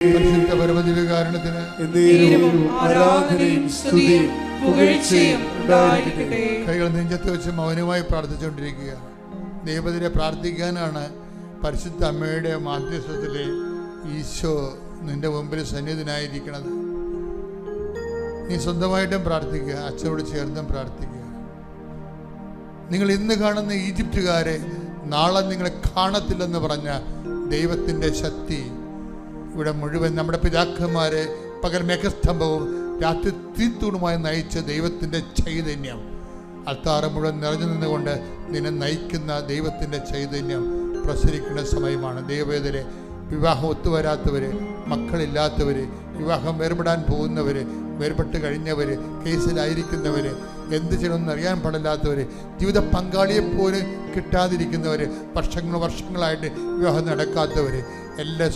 പരിശുദ്ധ പരമദിവ്യകാരുണ്യത്തിന് ആരാധനയും സ്തുതിയും പുകഴ്ചയും ഉണ്ടായിരിക്കട്ടെ. കൈകൾ നെഞ്ചത്ത് വെച്ച് മൗനമായി പ്രാർത്ഥിച്ചുകൊണ്ടിരിക്കുക. ദൈവത്തിനെ പ്രാർത്ഥിക്കാനാണ് പരിശുദ്ധ അമ്മയുടെ മാധ്യസ്ഥത്തിലെ ഈശോ നിന്റെ മുമ്പിൽ സന്നിധിനായിരിക്കുന്നത്. നീ സ്വന്തമായിട്ടും പ്രാർത്ഥിക്കുക, അച്ഛനോട് ചേർന്നും പ്രാർത്ഥിക്കുക. നിങ്ങൾ ഇന്ന് കാണുന്ന ഈജിപ്തുകാരെ നാളെ നിങ്ങളെ കാണത്തില്ലെന്ന് പറഞ്ഞ ദൈവത്തിൻ്റെ ശക്തി ഇവിടെ മുഴുവൻ നമ്മുടെ പിതാക്കന്മാരെ പകൽ മേഘസ്തംഭവും രാത്രി തീത്തൂണുമായി നയിച്ച ദൈവത്തിൻ്റെ ചൈതന്യം അൾത്താറ് മുഴുവൻ നിറഞ്ഞു നിന്നുകൊണ്ട് നിന്നെ നയിക്കുന്ന ദൈവത്തിൻ്റെ ചൈതന്യം പ്രസരിക്കുന്ന സമയമാണ്. ദൈവവേദരെ, വിവാഹം ഒത്തുവരാത്തവർ, മക്കളില്ലാത്തവർ, വിവാഹം വേർപെടാൻ പോകുന്നവർ, വേർപെട്ട് കഴിഞ്ഞവർ, കേസിലായിരിക്കുന്നവർ, എന്ത് ചെയ്യണമെന്ന് അറിയാൻ പാടില്ലാത്തവർ, ജീവിത പങ്കാളിയെപ്പോലും കിട്ടാതിരിക്കുന്നവർ, വർഷങ്ങളായിട്ട് വിവാഹം നടക്കാത്തവർ, എല്ലാ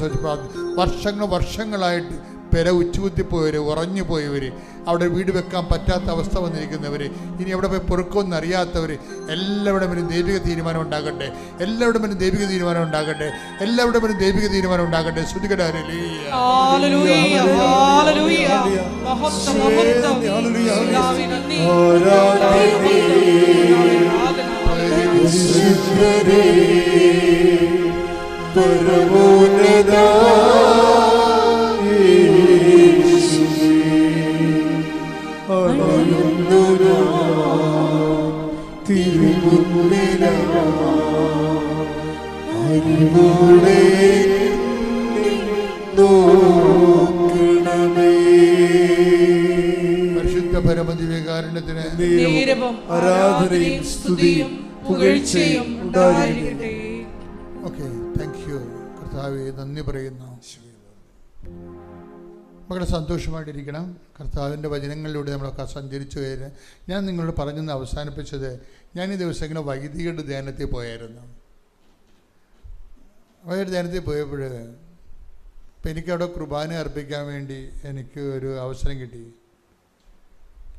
വർഷങ്ങളായിട്ട് പെര ഉച്ചുകുത്തിപ്പോയവർ, ഉറഞ്ഞു പോയവർ, അവിടെ വീട് വെക്കാൻ പറ്റാത്ത അവസ്ഥ വന്നിരിക്കുന്നവർ, ഇനി എവിടെ പോയി പൊറുക്കുമെന്ന് അറിയാത്തവർ, എല്ലാവരുടെ മേലും ദൈവിക തീരുമാനം ഉണ്ടാകട്ടെ. എല്ലാവരുടെ മേലും ദൈവിക തീരുമാനം ഉണ്ടാകട്ടെ. എല്ലാവരുടെ മേലും ദൈവിക തീരുമാനം ഉണ്ടാകട്ടെ. പരിശുദ്ധ പരമദിവ്യകാരുണ്യത്തിന് ആരാധനയും സ്തുതിയും പുകഴ്ചയും ഉണ്ടായിരിക്കട്ടെ. ഓക്കെ, താങ്ക് യു കർത്താവേ, നന്ദി പറയുന്നു. മക്കളെ സന്തോഷമായിട്ടിരിക്കണം. കർത്താവിൻ്റെ വചനങ്ങളിലൂടെ നമ്മളൊക്കെ സഞ്ചരിച്ചു വരെ ഞാൻ നിങ്ങളോട് പറഞ്ഞെന്ന് അവസാനിപ്പിച്ചത്, ഞാൻ ഈ ദിവസം ഇങ്ങനെ വൈദികരുടെ ധ്യാനത്തിൽ പോയായിരുന്നു. വൈകിട്ട് ധ്യാനത്തിൽ പോയപ്പോൾ ഇപ്പം എനിക്കവിടെ കുർബാന അർപ്പിക്കാൻ വേണ്ടി എനിക്ക് ഒരു അവസരം കിട്ടി.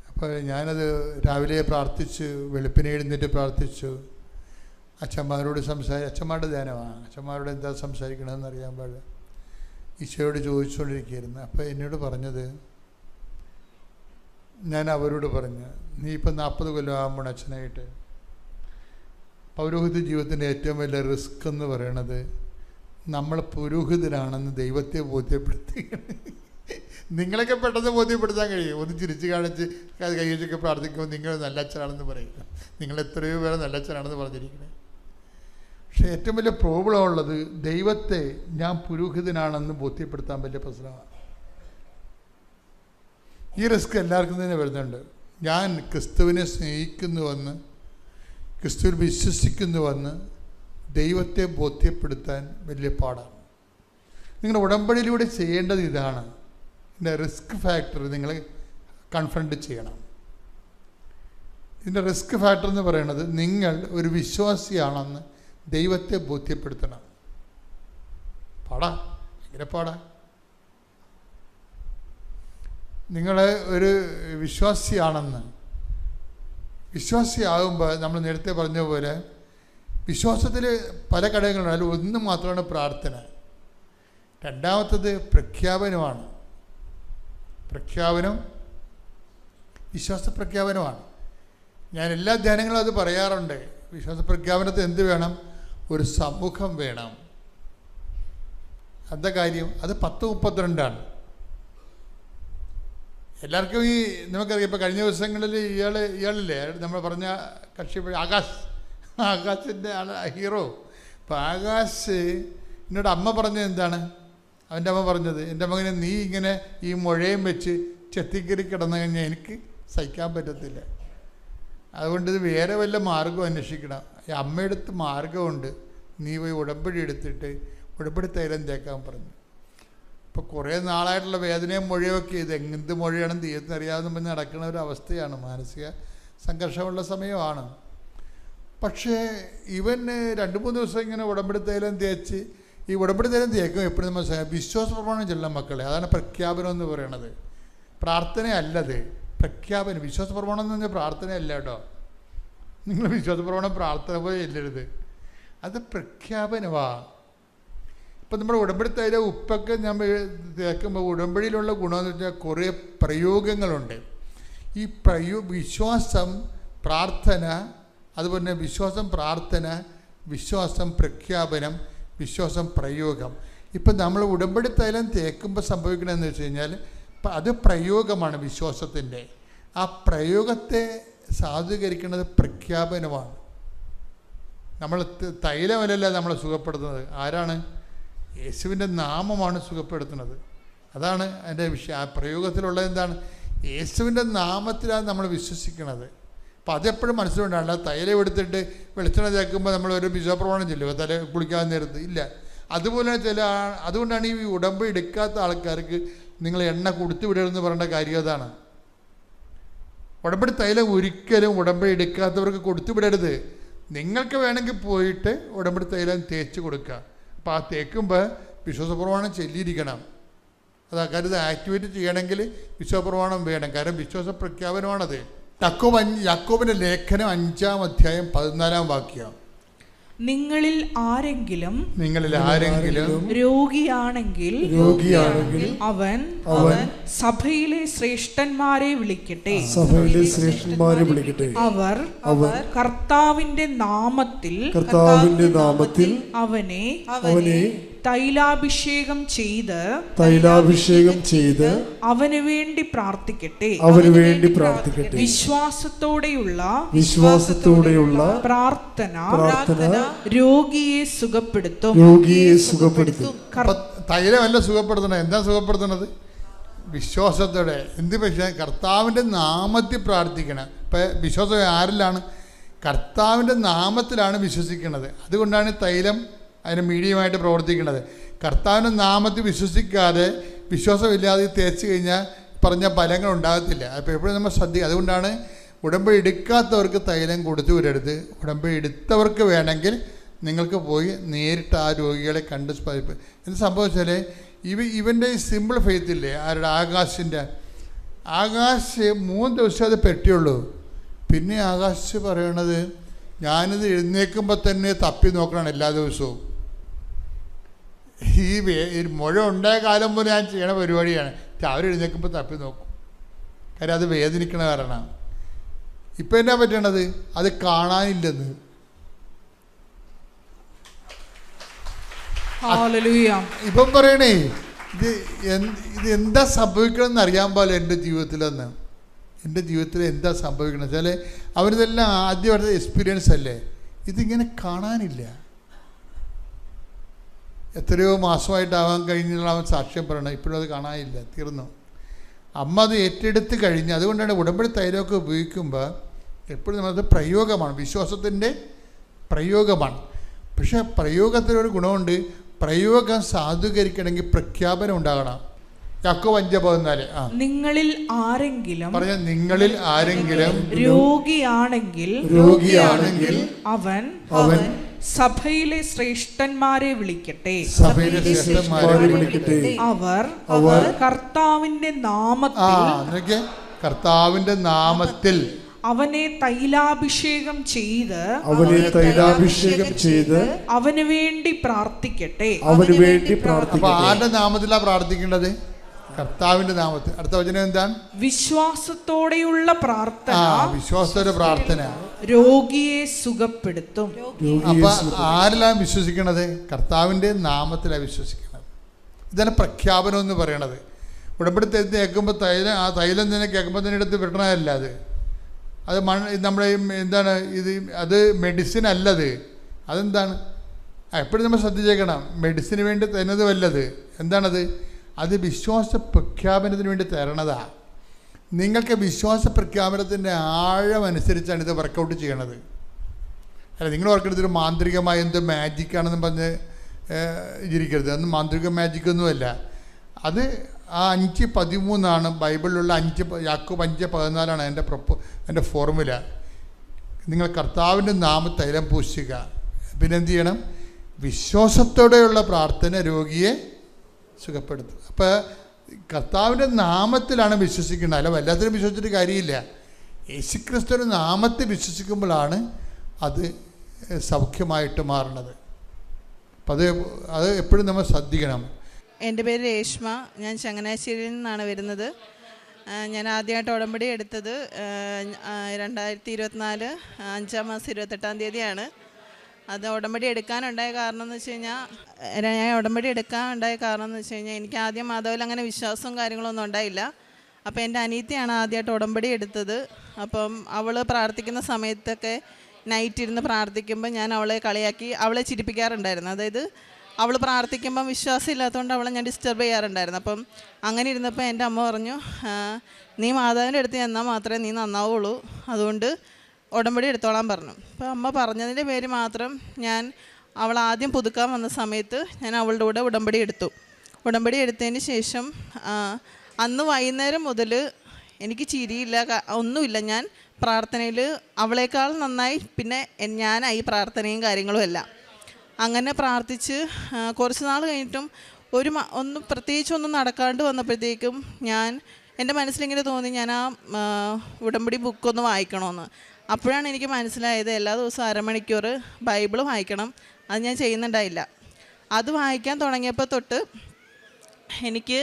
അപ്പോൾ ഞാനത് രാവിലെ പ്രാർത്ഥിച്ചു, വെളുപ്പിനെ എഴുന്നേറ്റ് പ്രാർത്ഥിച്ചു. അച്ഛന്മാരോട് അച്ഛന്മാരുടെ ധ്യാനമാണ്, അച്ഛന്മാരോട് എന്താ സംസാരിക്കണമെന്ന് അറിയാൻ പാടില്ല. ഈശോയോട് ചോദിച്ചുകൊണ്ടിരിക്കുകയായിരുന്നു. അപ്പോൾ എന്നോട് പറഞ്ഞത്, ഞാൻ അവരോട് പറഞ്ഞു, നീ ഇപ്പം 40 കൊല്ലം ആകുമ്പോൾ അച്ഛനായിട്ട് പൗരോഹിത്യ ജീവിതത്തിൻ്റെ ഏറ്റവും വലിയ റിസ്ക് എന്ന് പറയണത് നമ്മൾ പുരോഹിതരാണെന്ന് ദൈവത്തെ ബോധ്യപ്പെടുത്തുകയാണ്. നിങ്ങളൊക്കെ പെട്ടെന്ന് ബോധ്യപ്പെടുത്താൻ കഴിയും. ഒന്ന് ചിരിച്ച് കാണിച്ച് കൈവച്ചൊക്കെ പ്രാർത്ഥിക്കുമ്പോൾ നിങ്ങൾ നല്ല അച്ഛനാണെന്ന് പറയുക. നിങ്ങൾ എത്രയോ പേരെ നല്ല അച്ഛനാണെന്ന് പറഞ്ഞിരിക്കുന്നത്. പക്ഷേ ഏറ്റവും വലിയ പ്രോബ്ലം ഉള്ളത് ദൈവത്തെ ഞാൻ പുരോഹിതനാണെന്ന് ബോധ്യപ്പെടുത്താൻ വലിയ പ്രശ്നമാണ്. ഈ റിസ്ക് എല്ലാവർക്കും തന്നെ വരുന്നുണ്ട്. ഞാൻ ക്രിസ്തുവിനെ സ്നേഹിക്കുന്നുവെന്ന്, ക്രിസ്തുവിൽ വിശ്വസിക്കുന്നുവെന്ന് ദൈവത്തെ ബോധ്യപ്പെടുത്താൻ വലിയ പാടാണ്. നിങ്ങളുടെ ഉടമ്പടിയിലൂടെ ചെയ്യേണ്ടത് ഇതാണ്. ഇതിൻ്റെ റിസ്ക് ഫാക്ടർ നിങ്ങൾ കൺഫ്രണ്ട് ചെയ്യണം. ഇതിൻ്റെ റിസ്ക് ഫാക്ടർ എന്ന് പറയുന്നത് നിങ്ങൾ ഒരു വിശ്വാസിയാണെന്ന് ദൈവത്തെ ബോധ്യപ്പെടുത്തണം. പാടാ, എങ്ങനെ പാടാ? നിങ്ങൾ ഒരു വിശ്വാസിയാകുമ്പോൾ നമ്മൾ നേരത്തെ പറഞ്ഞ പോലെ വിശ്വാസത്തിൽ പല ഘടകങ്ങളുണ്ട്. ഒന്ന് മാത്രമാണ് പ്രാർത്ഥന. രണ്ടാമത്തത് പ്രഖ്യാപനമാണ്. വിശ്വാസ പ്രഖ്യാപനമാണ്. ഞാൻ എല്ലാ ധ്യാനങ്ങളും അത് പറയാറുണ്ട്. വിശ്വാസ പ്രഖ്യാപനത്തിൽ എന്ത് വേണം? ഒരു സമൂഹം വേണം. എന്താ കാര്യം? അത് 10:32 എല്ലാവർക്കും നമുക്കറിയാം. ഇപ്പോൾ കഴിഞ്ഞ ദിവസങ്ങളിൽ ഇയാളില്ലേ നമ്മൾ പറഞ്ഞ കക്ഷി ആകാശിൻ്റെ ഹീറോ. അപ്പോൾ ആകാശ് എന്നോട് അമ്മ പറഞ്ഞത് എന്താണ്? അവൻ്റെ അമ്മ പറഞ്ഞത്, എൻ്റെ മകനെ നീ ഇങ്ങനെ ഈ മുഴയും വെച്ച് ചെത്തിക്കറി കിടന്നു കഴിഞ്ഞാൽ എനിക്ക് സഹിക്കാൻ പറ്റത്തില്ല. അതുകൊണ്ട് ഇത് വേറെ വല്ല മാർഗവും അന്വേഷിക്കണം. ഈ അമ്മയെടുത്ത് മാർഗമുണ്ട്, നീ പോയി ഉടമ്പടി എടുത്തിട്ട് ഉടമ്പടി തൈലം തേക്കാൻ പറഞ്ഞു. ഇപ്പോൾ കുറേ നാളായിട്ടുള്ള വേദനയും മൊഴിയൊക്കെ ഇത് എന്ത് മൊഴിയാണെന്ന് ദൈവത്തിന് അറിയാവുന്ന പറഞ്ഞ് നടക്കുന്ന ഒരു അവസ്ഥയാണ്. മാനസിക സംഘർഷമുള്ള സമയമാണ്. പക്ഷേ ഇവന് 2-3 ദിവസം ഇങ്ങനെ ഉടമ്പടി തൈലം തേച്ച്, ഈ ഉടമ്പടി തൈലം തേക്കും എപ്പോഴും നമ്മൾ വിശ്വാസ പ്രമാണം ചെല്ലാം മക്കളെ. അതാണ് പ്രഖ്യാപനം എന്ന് പറയണത്. പ്രാർത്ഥനയല്ലത്, പ്രഖ്യാപനം. വിശ്വാസ പ്രമാണം എന്ന് പറഞ്ഞാൽ പ്രാർത്ഥനയല്ല കേട്ടോ. നിങ്ങൾ വിശ്വാസ പ്രമാണം പ്രാർത്ഥന പോലെ ചെല്ലരുത്, അത് പ്രഖ്യാപനമാണ്. അപ്പം നമ്മുടെ ഉടമ്പടി തൈല ഉപ്പൊക്കെ നമ്മൾ തേക്കുമ്പോൾ ഉടമ്പടിയിലുള്ള ഗുണമെന്ന് വെച്ചാൽ കുറേ പ്രയോഗങ്ങളുണ്ട്. ഈ വിശ്വാസം, പ്രാർത്ഥന, അതുപോലെ തന്നെ വിശ്വാസം, പ്രാർത്ഥന, വിശ്വാസം, പ്രഖ്യാപനം, വിശ്വാസം, പ്രയോഗം. ഇപ്പം നമ്മൾ ഉടമ്പടി തൈലം തേക്കുമ്പോൾ സംഭവിക്കണമെന്ന് വെച്ച് കഴിഞ്ഞാൽ അത് പ്രയോഗമാണ് വിശ്വാസത്തിൻ്റെ. ആ പ്രയോഗത്തെ സാധൂകരിക്കുന്നത് പ്രഖ്യാപനമാണ്. നമ്മൾ തൈലമല്ലല്ല നമ്മളെ സുഖപ്പെടുത്തുന്നത്. ആരാണ്? യേശുവിൻ്റെ നാമമാണ് സുഖപ്പെടുത്തുന്നത്. അതാണ് അതിൻ്റെ വിഷയം. ആ പ്രയോഗത്തിലുള്ളത് എന്താണ്? യേശുവിൻ്റെ നാമത്തിലാണ് നമ്മൾ വിശ്വസിക്കുന്നത്. അപ്പം അതെപ്പോഴും മനസ്സിലുണ്ടാകും. അല്ല തൈലം എടുത്തിട്ട് വെളിച്ചെണ്ണ തേക്കുമ്പോൾ നമ്മൾ ഒരു വിശ്വപ്രമാണം ചെല്ലുക തല കുളിക്കാൻ നേരത്ത് ഇല്ല. അതുപോലെ അതുകൊണ്ടാണ് ഈ ഉടമ്പ് എടുക്കാത്ത ആൾക്കാർക്ക് നിങ്ങൾ എണ്ണ കൊടുത്തു വിടരുതെന്ന് പറയേണ്ട കാര്യം അതാണ്. ഉടമ്പടി തൈലം ഒരിക്കലും ഉടമ്പടി എടുക്കാത്തവർക്ക് കൊടുത്തു വിടരുത്. നിങ്ങൾക്ക് വേണമെങ്കിൽ പോയിട്ട് ഉടമ്പടി തൈലം തേച്ച് കൊടുക്കുക. അപ്പോൾ ആ തേക്കുമ്പോൾ വിശ്വാസപ്രമാണം ചൊല്ലിയിരിക്കണം. കാര്യം ഇത് ആക്ടിവേറ്റ് ചെയ്യണമെങ്കിൽ വിശ്വാസപ്രമാണം വേണം. കാരണം വിശ്വാസ പ്രഖ്യാപനമാണത്. യാക്കോബിൻ്റെ ലേഖനം 5-ാം അധ്യായം 14-ാം വാക്യം. നിങ്ങളിൽ ആരെങ്കിലും രോഗിയാണെങ്കിൽ അവൻ സഭയിലെ ശ്രേഷ്ഠന്മാരെ വിളിക്കട്ടെ. അവർ കർത്താവിന്റെ നാമത്തിൽ അവനെ തൈലാഭിഷേകം ചെയ്ത് അവന് വേണ്ടി പ്രാർത്ഥിക്കട്ടെ. വിശ്വാസത്തോടെയുള്ള പ്രാർത്ഥന രോഗിയെ സുഖപ്പെടുത്തും. തൈലമല്ല സുഖപ്പെടുത്തണത്. എന്താ സുഖപ്പെടുത്തണത്? വിശ്വാസത്തോടെ. എന്ത്? പക്ഷേ കർത്താവിൻ്റെ നാമത്തിൽ പ്രാർത്ഥിക്കണം. ഇപ്പം വിശ്വാസം ആരിലാണ്? കർത്താവിൻ്റെ നാമത്തിലാണ് വിശ്വസിക്കുന്നത്. അതുകൊണ്ടാണ് തൈലം അതിന് മീഡിയമായിട്ട് പ്രവർത്തിക്കുന്നത്. കർത്താവിൻ്റെ നാമത്തിൽ വിശ്വസിക്കാതെ, വിശ്വാസമില്ലാതെ തേച്ച് കഴിഞ്ഞാൽ പറഞ്ഞ ഫലങ്ങൾ ഉണ്ടാകത്തില്ല. അപ്പോൾ എപ്പോഴും നമ്മൾ ശ്രദ്ധിക്കുക. അതുകൊണ്ടാണ് ഉടമ്പടി എടുക്കാത്തവർക്ക് തൈലം കൊടുത്തു വിടരുത്. ഉടമ്പടി എടുത്തവർക്ക് വേണമെങ്കിൽ നിങ്ങൾക്ക് പോയി നേരിട്ട് ആ രോഗികളെ കണ്ട് എന്ത് സംഭവിച്ചാൽ ഇവൻ്റെ ഈ സിമ്പിൾ ഫെയ്ത്തില്ലേ, ആരുടെ? ആകാശ് 3 ദിവസം അത് പെട്ടിയുള്ളൂ. പിന്നെ ആകാശ് പറയണത് ഞാനിത് എഴുന്നേൽക്കുമ്പോൾ തന്നെ തപ്പി നോക്കണം എല്ലാ ദിവസവും. ഈ മുഴ ഉണ്ടായ കാലം പോലെ ഞാൻ ചെയ്യണ പരിപാടിയാണ്. രാവിലെ എഴുന്നേൽക്കുമ്പോൾ തപ്പി നോക്കും. കാര്യം അത് വേദനിക്കണ കാരണമാണ്. ഇപ്പം എന്നാ പറ്റണത്? അത് കാണാനില്ലെന്ന്. ഇപ്പം പറയണേ ഇത് എന്താ സംഭവിക്കണമെന്ന് അറിയാൻ പാടില്ല എൻ്റെ ജീവിതത്തിലെന്ന്. എൻ്റെ ജീവിതത്തിൽ എന്താ സംഭവിക്കണം വെച്ചാൽ അവരിതെല്ലാം ആദ്യമായിട്ട് എക്സ്പീരിയൻസ് അല്ലേ. ഇതിങ്ങനെ കാണാനില്ല. എത്രയോ മാസമായിട്ടാവാൻ കഴിഞ്ഞുള്ള അവൻ സാക്ഷ്യം പറയണം. ഇപ്പോഴും അത് കാണാനില്ല, തീർന്നു. അമ്മ അത് ഏറ്റെടുത്ത് കഴിഞ്ഞ്. അതുകൊണ്ടാണ് ഉടമ്പടി തൈലമൊക്കെ ഉപയോഗിക്കുമ്പോൾ എപ്പോഴും നമ്മളത് പ്രയോഗമാണ്, വിശ്വാസത്തിൻ്റെ പ്രയോഗമാണ്. പക്ഷേ പ്രയോഗത്തിനൊരു ഗുണമുണ്ട്. പ്രയോഗം സാധൂകരിക്കണമെങ്കിൽ പ്രഖ്യാപനം ഉണ്ടാകണം. യാക്കോബ് 5:14. നിങ്ങളിൽ ആരെങ്കിലും രോഗിയാണെങ്കിൽ അവൻ സഭയിലെ ശ്രേഷ്ഠന്മാരെ വിളിക്കട്ടെ. അവർ കർത്താവിന്റെ നാമത്തിൽ അവനെ തൈലാഭിഷേകം ചെയ്ത് അവന് വേണ്ടി പ്രാർത്ഥിക്കട്ടെ. അപ്പോൾ ആരുടെ നാമത്തിലാണ് പ്രാർത്ഥിക്കേണ്ടത്? കർത്താവിന്റെ നാമത്തിൽ. അടുത്ത വചനം എന്താണ്? വിശ്വാസത്തോടെയുള്ള പ്രാർത്ഥന രോഗിയെ സുഖപ്പെടുത്തും. അപ്പൊ ആരിലാണ് വിശ്വസിക്കണത്? കർത്താവിന്റെ നാമത്തിലാണ് വിശ്വസിക്കുന്നത്. ഇതാണ് പ്രഖ്യാപനം എന്ന് പറയണത്. ഉടമ്പടി കേൾക്കുമ്പോൾ തൈലം തന്നെ കേൾക്കുമ്പോൾ തന്നെ എടുത്ത് വിടണമല്ല. അത് നമ്മുടെ എന്താണ് അത് മെഡിസിൻ അല്ലത്. അതെന്താണ്? എപ്പോഴും നമ്മൾ ശ്രദ്ധിച്ചേക്കണം. മെഡിസിന് വേണ്ടി തരുന്നത് വല്ലത്. എന്താണത്? അത് വിശ്വാസ പ്രഖ്യാപനത്തിന് വേണ്ടി തരണതാണ്. നിങ്ങൾക്ക് വിശ്വാസ പ്രഖ്യാപനത്തിൻ്റെ ആഴമനുസരിച്ചാണ് ഇത് വർക്കൗട്ട് ചെയ്യണത്. അല്ല, നിങ്ങൾ ഓർക്കരുത് മാന്ത്രികമായ എന്തോ മാജിക്കാണെന്ന് പറഞ്ഞ് ഇരിക്കരുത്. അന്ന് മാന്ത്രിക മാജിക്കൊന്നുമല്ല. അത് ആ 5:13 ബൈബിളിലുള്ള യാക്കോബ് 5:14 എൻ്റെ ഫോർമുല. നിങ്ങൾ കർത്താവിൻ്റെ തൈലം പൂശുക. പിന്നെ എന്ത് ചെയ്യണം? വിശ്വാസത്തോടെയുള്ള പ്രാർത്ഥന രോഗിയെ സുഖപ്പെടുത്തും. അപ്പോൾ കർത്താവിൻ്റെ നാമത്തിലാണ് വിശ്വസിക്കുന്നത്. അല്ല വല്ലാത്തിനും വിശ്വസിച്ചിട്ട് കാര്യമില്ല. യേശുക്രിസ്തുവിൻ്റെ നാമത്തിൽ വിശ്വസിക്കുമ്പോഴാണ് അത് സൗഖ്യമായിട്ട് മാറുന്നത്. അപ്പം അത് എപ്പോഴും നമ്മൾ ശ്രദ്ധിക്കണം. എൻ്റെ പേര് രേഷ്മ. ഞാൻ ചങ്ങനാശ്ശേരിയിൽ നിന്നാണ് വരുന്നത്. ഞാൻ ആദ്യമായിട്ട് ഉടമ്പടി എടുത്തത് 2024 5 മാസം 28 തീയതിയാണ്. അത് ഉടമ്പടി എടുക്കാനുണ്ടായ കാരണം എന്ന് വെച്ച് കഴിഞ്ഞാൽ എനിക്ക് ആദ്യം മാതാവിൽ അങ്ങനെ വിശ്വാസവും കാര്യങ്ങളൊന്നും ഉണ്ടായില്ല. അപ്പോൾ എൻ്റെ അനിയത്തിയാണ് ആദ്യമായിട്ട് ഉടമ്പടി എടുത്തത്. അപ്പം അവൾ പ്രാർത്ഥിക്കുന്ന സമയത്തൊക്കെ നൈറ്റ് ഇരുന്ന് പ്രാർത്ഥിക്കുമ്പോൾ ഞാൻ അവളെ കളിയാക്കി അവളെ ചിരിപ്പിക്കാറുണ്ടായിരുന്നു. അതായത് അവൾ പ്രാർത്ഥിക്കുമ്പം വിശ്വാസം ഇല്ലാത്തതുകൊണ്ട് അവളെ ഞാൻ ഡിസ്റ്റർബ് ചെയ്യാറുണ്ടായിരുന്നു. അപ്പം അങ്ങനെ ഇരുന്നപ്പോൾ എൻ്റെ അമ്മ പറഞ്ഞു, നീ മാതാവിൻ്റെ അടുത്ത് ചെന്നാൽ മാത്രമേ നീ നന്നാവുള്ളൂ, അതുകൊണ്ട് ഉടമ്പടി എടുത്തോളാൻ പറഞ്ഞു. അപ്പോൾ അമ്മ പറഞ്ഞതിൻ്റെ പേര് മാത്രം ഞാൻ അവൾ ആദ്യം പുതുക്കാൻ വന്ന സമയത്ത് ഞാൻ അവളുടെ കൂടെ ഉടമ്പടി എടുത്തു. ഉടമ്പടി എടുത്തതിന് ശേഷം അന്ന് വൈകുന്നേരം മുതൽ എനിക്ക് ചിരിയില്ല, ഒന്നുമില്ല. ഞാൻ പ്രാർത്ഥനയിൽ അവളേക്കാൾ നന്നായി പിന്നെ ഞാനായി പ്രാർത്ഥനയും കാര്യങ്ങളും എല്ലാം. അങ്ങനെ പ്രാർത്ഥിച്ച് കുറച്ച് നാൾ കഴിഞ്ഞിട്ടും പ്രത്യേകിച്ചൊന്നും നടക്കാണ്ട് വന്നപ്പോഴത്തേക്കും എൻ്റെ മനസ്സിലിങ്ങനെ തോന്നി ഞാൻ ആ ഉടമ്പടി ബുക്കൊന്ന് വായിക്കണമെന്ന്. അപ്പോഴാണ് എനിക്ക് മനസ്സിലായത് എല്ലാ ദിവസവും 1/2 മണിക്കൂർ ബൈബിൾ വായിക്കണം. അത് ഞാൻ ചെയ്യുന്നുണ്ടായില്ല. അത് വായിക്കാൻ തുടങ്ങിയപ്പോൾ തൊട്ട് എനിക്ക്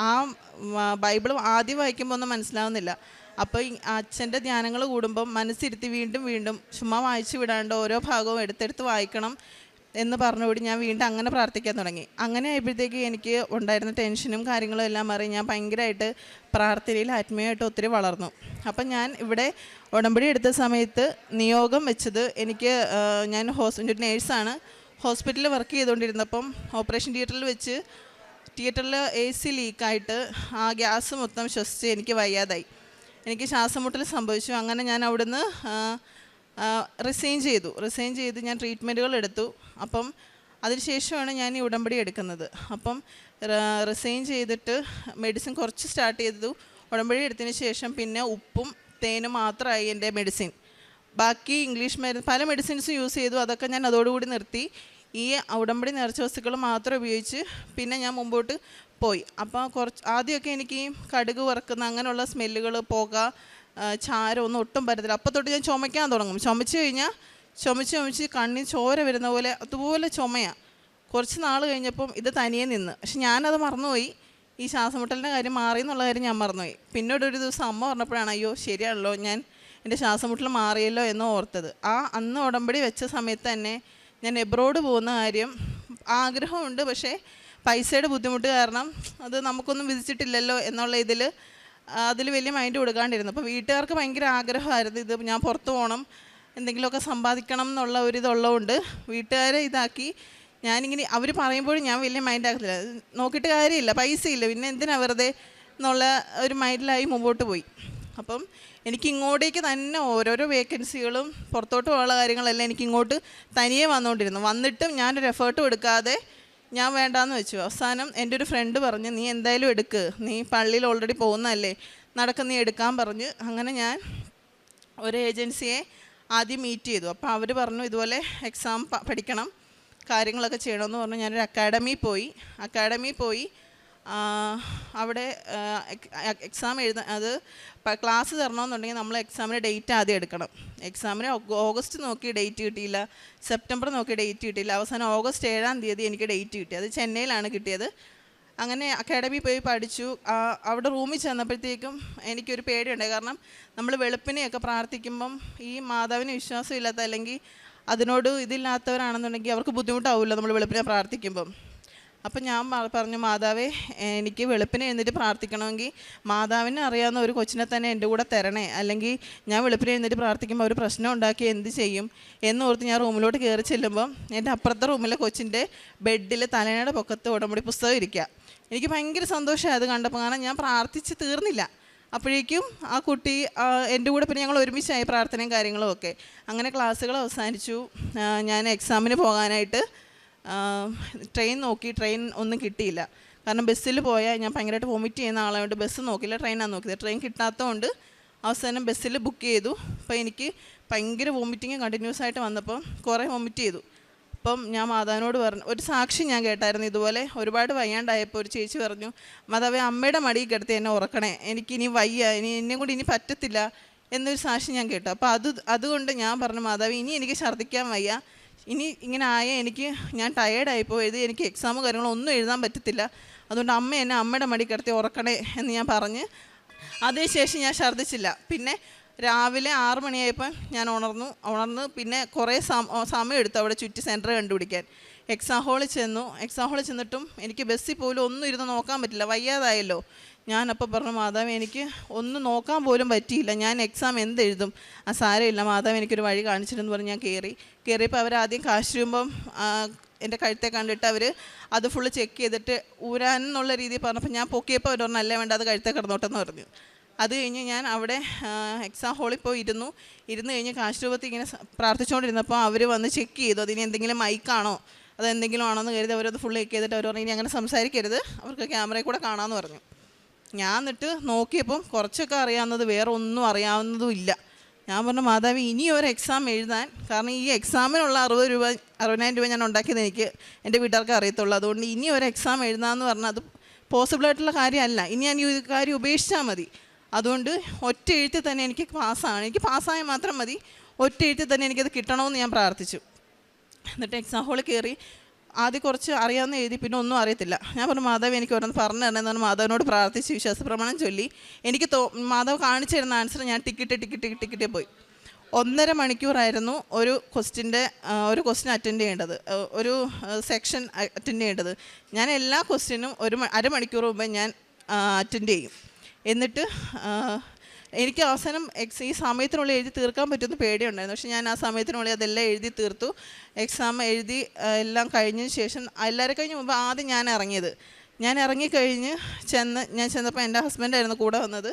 ആ ബൈബിൾ ആദ്യം വായിക്കുമ്പോൾ ഒന്നും മനസ്സിലാവുന്നില്ല. അപ്പോൾ അച്ഛൻ്റെ ധ്യാനങ്ങൾ കൂടുമ്പം മനസ്സിരുത്തി വീണ്ടും വീണ്ടും ചുമ്മാ വായിച്ചു വിടാണ്ട് ഓരോ ഭാഗവും എടുത്തെടുത്ത് വായിക്കണം എന്ന് പറഞ്ഞുകൂടി ഞാൻ വീണ്ടും അങ്ങനെ പ്രാർത്ഥിക്കാൻ തുടങ്ങി. അങ്ങനെ ആയപ്പോഴത്തേക്ക് എനിക്ക് ഉണ്ടായിരുന്ന ടെൻഷനും കാര്യങ്ങളും എല്ലാം മാറി ഞാൻ ഭയങ്കരമായിട്ട് പ്രാർത്ഥനയിൽ ആത്മീയമായിട്ട് ഒത്തിരി വളർന്നു. അപ്പം ഞാൻ ഇവിടെ ഉടമ്പടി എടുത്ത സമയത്ത് നിയോഗം വെച്ചത് ഞാൻ ഒരു നേഴ്സാണ്. ഹോസ്പിറ്റലിൽ വർക്ക് ചെയ്തുകൊണ്ടിരുന്നപ്പം ഓപ്പറേഷൻ തിയേറ്ററിൽ AC ലീക്കായിട്ട് ആ ഗ്യാസ് മൊത്തം ശ്വസിച്ച് എനിക്ക് വയ്യാതായി. എനിക്ക് ശ്വാസമുട്ടൽ സംഭവിച്ചു. അങ്ങനെ ഞാൻ അവിടുന്ന് റിസൈൻ ചെയ്ത് ഞാൻ ട്രീറ്റ്മെൻറ്റുകൾ എടുത്തു. അപ്പം അതിനുശേഷമാണ് ഞാൻ ഈ ഉടമ്പടി എടുക്കുന്നത്. അപ്പം റിസൈൻ ചെയ്തിട്ട് മെഡിസിൻ കുറച്ച് സ്റ്റാർട്ട് ചെയ്തു. ഉടമ്പടി എടുത്തതിന് ശേഷം പിന്നെ ഉപ്പും തേനും മാത്രമായി എൻ്റെ മെഡിസിൻ. ബാക്കി ഇംഗ്ലീഷ് മരുന്ന് പല മെഡിസിൻസും യൂസ് ചെയ്തു. അതൊക്കെ ഞാൻ അതോടുകൂടി നിർത്തി. ഈ ഉടമ്പടി നേർച്ച വസ്തുക്കൾ മാത്രം ഉപയോഗിച്ച് പിന്നെ ഞാൻ മുമ്പോട്ട് പോയി. അപ്പോൾ ആദ്യമൊക്കെ എനിക്ക് കടുക് വറക്കുന്ന അങ്ങനെയുള്ള സ്മെല്ലുകൾ, പുക, ചാരം ഒന്നും ഒട്ടും പറ്റത്തില്ല. അപ്പോൾ തൊട്ട് ഞാൻ ചുമയ്ക്കാൻ തുടങ്ങും. ചുമച്ച് കഴിഞ്ഞാൽ ചുമച്ച് കണ്ണിൽ ചോര വരുന്ന പോലെ അതുപോലെ ചുമയാണ്. കുറച്ച് നാൾ കഴിഞ്ഞപ്പം ഇത് തനിയെ നിന്ന്. പക്ഷെ ഞാനത് മറന്നുപോയി. ഈ ശ്വാസമുട്ടലിൻ്റെ കാര്യം മാറി എന്നുള്ള കാര്യം ഞാൻ മറന്നുപോയി. പിന്നീട് ഒരു ദിവസം അമ്മ പറഞ്ഞപ്പോഴാണ് അയ്യോ ശരിയാണല്ലോ എൻ്റെ ശ്വാസമുട്ടൽ മാറിയല്ലോ എന്ന് ഓർത്തത്. അന്ന് ഉടമ്പടി വെച്ച സമയത്ത് തന്നെ ഞാൻ എബ്രോഡ് പോകുന്ന കാര്യം ആഗ്രഹമുണ്ട്. പക്ഷേ പൈസയുടെ ബുദ്ധിമുട്ട് കാരണം അത് നമുക്കൊന്നും വിധിച്ചിട്ടില്ലല്ലോ എന്നുള്ള അതിൽ വലിയ മൈൻഡ് കൊടുക്കാണ്ടിരുന്നു. അപ്പോൾ വീട്ടുകാർക്ക് ഭയങ്കര ആഗ്രഹമായിരുന്നു ഇത് ഞാൻ പുറത്ത് പോകണം, എന്തെങ്കിലുമൊക്കെ സമ്പാദിക്കണം എന്നുള്ള ഇതുള്ളതുകൊണ്ട് വീട്ടുകാരെ ഇതാക്കി ഞാനിങ്ങനെ അവർ പറയുമ്പോഴും ഞാൻ വലിയ മൈൻഡ് ആക്കത്തില്ല. നോക്കിയിട്ട് കാര്യമില്ല, പൈസ ഇല്ല, പിന്നെ എന്തിനാ വെറുതെ എന്നുള്ള ഒരു മൈൻഡിലായി മുമ്പോട്ട് പോയി. അപ്പം എനിക്ക് ഇങ്ങോട്ടേക്ക് തന്നെ ഓരോരോ വേക്കൻസികളും പുറത്തോട്ട് പോകാനുള്ള കാര്യങ്ങളെല്ലാം എനിക്ക് ഇങ്ങോട്ട് തനിയെ വന്നുകൊണ്ടിരുന്നു. വന്നിട്ടും ഞാനൊരു എഫേർട്ടും എടുക്കാതെ ഞാൻ വേണ്ടാന്ന് വെച്ചു. അവസാനം എൻ്റെ ഒരു ഫ്രണ്ട് പറഞ്ഞ് നീ എന്തായാലും എടുക്ക്, നീ പള്ളിയിൽ ഓൾറെഡി പോകുന്നതല്ലേ, നീ എടുക്കാൻ പറഞ്ഞ് അങ്ങനെ ഞാൻ ഒരു ഏജൻസിയെ ആദ്യം മീറ്റ് ചെയ്തു. അപ്പോൾ അവർ പറഞ്ഞു ഇതുപോലെ എക്സാം പഠിക്കണം, കാര്യങ്ങളൊക്കെ ചെയ്യണമെന്ന് പറഞ്ഞു. ഞാനൊരു അക്കാഡമിയിൽ പോയി അവിടെ എക്സാം അത് ക്ലാസ് തരണമെന്നുണ്ടെങ്കിൽ നമ്മൾ എക്സാമിന് ഡേറ്റ് ആദ്യം എടുക്കണം. എക്സാമിന് ഓഗസ്റ്റ് നോക്കി ഡേറ്റ് കിട്ടിയില്ല, സെപ്റ്റംബർ നോക്കി ഡേറ്റ് കിട്ടിയില്ല. അവസാനം ഓഗസ്റ്റ് 7-ാം തീയതി എനിക്ക് ഡേറ്റ് കിട്ടി. അത് ചെന്നൈയിലാണ് കിട്ടിയത്. അങ്ങനെ അക്കാഡമിയിൽ പോയി പഠിച്ചു. അവിടെ റൂമിൽ ചെന്നപ്പോഴത്തേക്കും എനിക്കൊരു പേടിയുണ്ടായി. കാരണം നമ്മൾ വെളുപ്പിനെയൊക്കെ പ്രാർത്ഥിക്കുമ്പം ഈ മാതാവിന് വിശ്വാസം ഇല്ലാത്ത അല്ലെങ്കിൽ അതിനോട് ഇതില്ലാത്തവരാണെന്നുണ്ടെങ്കിൽ അവർക്ക് ബുദ്ധിമുട്ടാവില്ല നമ്മൾ വെളുപ്പിനെ പ്രാർത്ഥിക്കുമ്പം. അപ്പം ഞാൻ പറഞ്ഞു മാതാവേ എനിക്ക് വെളുപ്പിനെ എഴുന്നേറ്റ് പ്രാർത്ഥിക്കണമെങ്കിൽ മാതാവിനെ അറിയാവുന്ന ഒരു കൊച്ചിനെ തന്നെ എൻ്റെ കൂടെ തരണേ, അല്ലെങ്കിൽ ഞാൻ വെളുപ്പിനെ എഴുന്നേറ്റ് പ്രാർത്ഥിക്കുമ്പോൾ ഒരു പ്രശ്നം ഉണ്ടാക്കി എന്ത് ചെയ്യും എന്നോർത്ത് ഞാൻ റൂമിലോട്ട് കയറി ചെല്ലുമ്പം എൻ്റെ അപ്പുറത്തെ റൂമിലെ കൊച്ചിൻ്റെ ബെഡിൽ തലേണയുടെ പൊക്കത്ത് ഉടമ്പടി പുസ്തകം ഇരിക്കുക. എനിക്ക് ഭയങ്കര സന്തോഷമായി അത് കണ്ടപ്പോൾ. കാരണം ഞാൻ പ്രാർത്ഥിച്ച് തീർന്നില്ല. അപ്പോഴേക്കും ആ കുട്ടി എൻ്റെ കൂടെ പിന്നെ ഞങ്ങൾ ഒരുമിച്ചായി പ്രാർത്ഥനയും കാര്യങ്ങളും ഒക്കെ. അങ്ങനെ ക്ലാസ്സുകൾ അവസാനിച്ചു. ഞാൻ എക്സാമിന് പോകാനായിട്ട് ട്രെയിൻ നോക്കി, ട്രെയിൻ ഒന്നും കിട്ടിയില്ല. കാരണം ബസ്സിൽ പോയാൽ ഞാൻ ഭയങ്കരമായിട്ട് വൊമിറ്റ് ചെയ്യുന്ന ആളായതുകൊണ്ട് ബസ് നോക്കില്ല, ട്രെയിനാണ് നോക്കിയത്. ട്രെയിൻ കിട്ടാത്തതുകൊണ്ട് അവസാനം ബസ്സിൽ ബുക്ക് ചെയ്തു. അപ്പോൾ എനിക്ക് ഭയങ്കര വൊമിറ്റിങ് കണ്ടിന്യൂസ് ആയിട്ട് വന്നപ്പോൾ കുറേ വൊമിറ്റ് ചെയ്തു. അപ്പം ഞാൻ മാതാവിനോട് പറഞ്ഞു, ഒരു സാക്ഷി ഞാൻ കേട്ടായിരുന്നു ഇതുപോലെ ഒരുപാട് വയ്യാണ്ടായപ്പോൾ ഒരു ചേച്ചി പറഞ്ഞു മാതാവേ അമ്മയുടെ മടിയിൽ കിടത്തി എന്നെ ഉറക്കണേ, എനിക്കിനി വയ്യ, എന്നെ കൊണ്ട് ഇനി പറ്റത്തില്ല എന്നൊരു സാക്ഷി ഞാൻ കേട്ടു. അപ്പോൾ അതുകൊണ്ട് ഞാൻ പറഞ്ഞു മാതാവ് ഇനി എനിക്ക് ഛർദ്ദിക്കാൻ വയ്യ, ഇനി ഇങ്ങനെ ആയ ഞാൻ ടയേർഡായിപ്പോൾ, എനിക്ക് എക്സാം കാര്യങ്ങളൊന്നും എഴുതാൻ പറ്റത്തില്ല, അതുകൊണ്ട് അമ്മ എന്നെ അമ്മയുടെ മടി കിടത്തി ഉറക്കണേ എന്ന് ഞാൻ പറഞ്ഞ് അതിനുശേഷം ഞാൻ ഛർദ്ദിച്ചില്ല. പിന്നെ രാവിലെ 6 മണിയായപ്പോൾ ഞാൻ ഉണർന്ന് പിന്നെ കുറേ സമയം എടുത്തു അവിടെ ചുറ്റി സെൻറ്റർ കണ്ടുപിടിക്കാൻ. എക്സാം ഹാളിൽ ചെന്നിട്ടും എനിക്ക് ബസ്സിൽ പോലും ഒന്നും ഇരുന്ന് നോക്കാൻ പറ്റില്ല, വയ്യാതായല്ലോ. ഞാനപ്പോൾ പറഞ്ഞു, മാതാവ് എനിക്ക് ഒന്നും നോക്കാൻ പോലും പറ്റിയില്ല, ഞാൻ എക്സാം എന്തെഴുതും? സാരമില്ല മാതാവ്, എനിക്കൊരു വഴി കാണിച്ചിട്ടെന്ന് പറഞ്ഞ് ഞാൻ കയറിയപ്പോൾ അവരാദ്യം കാശ് രൂപം എൻ്റെ കഴുത്തെ കണ്ടിട്ട് അവർ അത് ഫുള്ള് ചെക്ക് ചെയ്തിട്ട് ഊരാനെന്നുള്ള രീതിയിൽ പറഞ്ഞപ്പോൾ ഞാൻ പൊക്കിയപ്പോൾ അവർ പറഞ്ഞു, അല്ലേ വേണ്ട, അത് കഴുത്തെ കിടന്നോട്ടെന്ന് പറഞ്ഞു. അത് കഴിഞ്ഞ് ഞാൻ അവിടെ എക്സാം ഹാളിൽ പോയി ഇരുന്ന് കഴിഞ്ഞ് കാശ് രൂപത്തിൽ ഇങ്ങനെ പ്രാർത്ഥിച്ചുകൊണ്ടിരുന്നപ്പോൾ അവർ വന്ന് ചെക്ക് ചെയ്തു അതിന് എന്തെങ്കിലും മൈക്കാണോ അതെന്തെങ്കിലും ആണോ എന്ന് കരുതി അവരത് ഫുൾ ചെക്ക് ചെയ്തിട്ട് അവർ പറഞ്ഞു, ഇനി അങ്ങനെ സംസാരിക്കരുത്, അവർക്ക് ക്യാമറയിൽ കൂടെ കാണാമെന്ന് പറഞ്ഞു. ഞാൻ എന്നിട്ട് നോക്കിയപ്പം കുറച്ചൊക്കെ അറിയാവുന്നത്, വേറെ ഒന്നും അറിയാവുന്നതും ഇല്ല. ഞാൻ പറഞ്ഞു, മാതാവ് ഇനി ഒരു എക്സാം എഴുതാൻ, കാരണം ഈ എക്സാമിനുള്ള 60,000 രൂപ ഞാൻ ഉണ്ടാക്കിയത് എനിക്ക് എൻ്റെ വീട്ടുകാർക്ക് അറിയത്തുള്ളൂ, അതുകൊണ്ട് ഇനി ഒരു എക്സാം എഴുതാമെന്ന് പറഞ്ഞാൽ അത് പോസിബിളായിട്ടുള്ള കാര്യമല്ല, ഇനി ഞാൻ ഈ കാര്യം ഉപേക്ഷിച്ചാൽ മതി. അതുകൊണ്ട് ഒറ്റ എഴുത്തിൽ തന്നെ എനിക്ക് പാസ്സായാൽ മാത്രം മതി, ഒറ്റ എഴുത്തിൽ തന്നെ എനിക്കത് കിട്ടണമെന്ന് ഞാൻ പ്രാർത്ഥിച്ചു. എന്നിട്ട് എക്സാം ഹാളിൽ കയറി ആദ്യം കുറച്ച് അറിയാവുന്ന എഴുതി, പിന്നെ ഒന്നും അറിയത്തില്ല. ഞാൻ പറഞ്ഞു, മാതാവ് എനിക്ക് ഓരോന്ന് പറഞ്ഞു തരണമെന്ന് പറഞ്ഞാൽ മാതാവിനോട് പ്രാർത്ഥിച്ച് വിശ്വാസപ്രമാണം ചൊല്ലി എനിക്ക് മാതാവ് കാണിച്ചു തരുന്ന ആൻസർ ഞാൻ ടിക്കറ്റ് പോയി. 1.5 മണിക്കൂറായിരുന്നു ഒരു ക്വസ്റ്റ്യൻ അറ്റൻഡ് ചെയ്യേണ്ടത്, ഒരു സെക്ഷൻ അറ്റൻഡ് ചെയ്യേണ്ടത്. ഞാൻ എല്ലാ ക്വസ്റ്റ്യനും അരമണിക്കൂർ മുമ്പേ ഞാൻ അറ്റൻഡ് ചെയ്യും. എന്നിട്ട് എനിക്ക് അവസാനം ഈ സമയത്തിനുള്ളിൽ എഴുതി തീർക്കാൻ പറ്റുമെന്ന് പേടിയുണ്ടായിരുന്നു. പക്ഷേ ഞാൻ ആ സമയത്തിനുള്ളിൽ അതെല്ലാം എഴുതി തീർത്തു. എക്സാം എഴുതി എല്ലാം കഴിഞ്ഞതിന് ശേഷം എല്ലാവരും കഴിഞ്ഞ് മുമ്പ് ആദ്യം ഞാൻ ഇറങ്ങിക്കഴിഞ്ഞ് ചെന്നപ്പോൾ എൻ്റെ ഹസ്ബൻഡായിരുന്നു കൂടെ വന്നത്.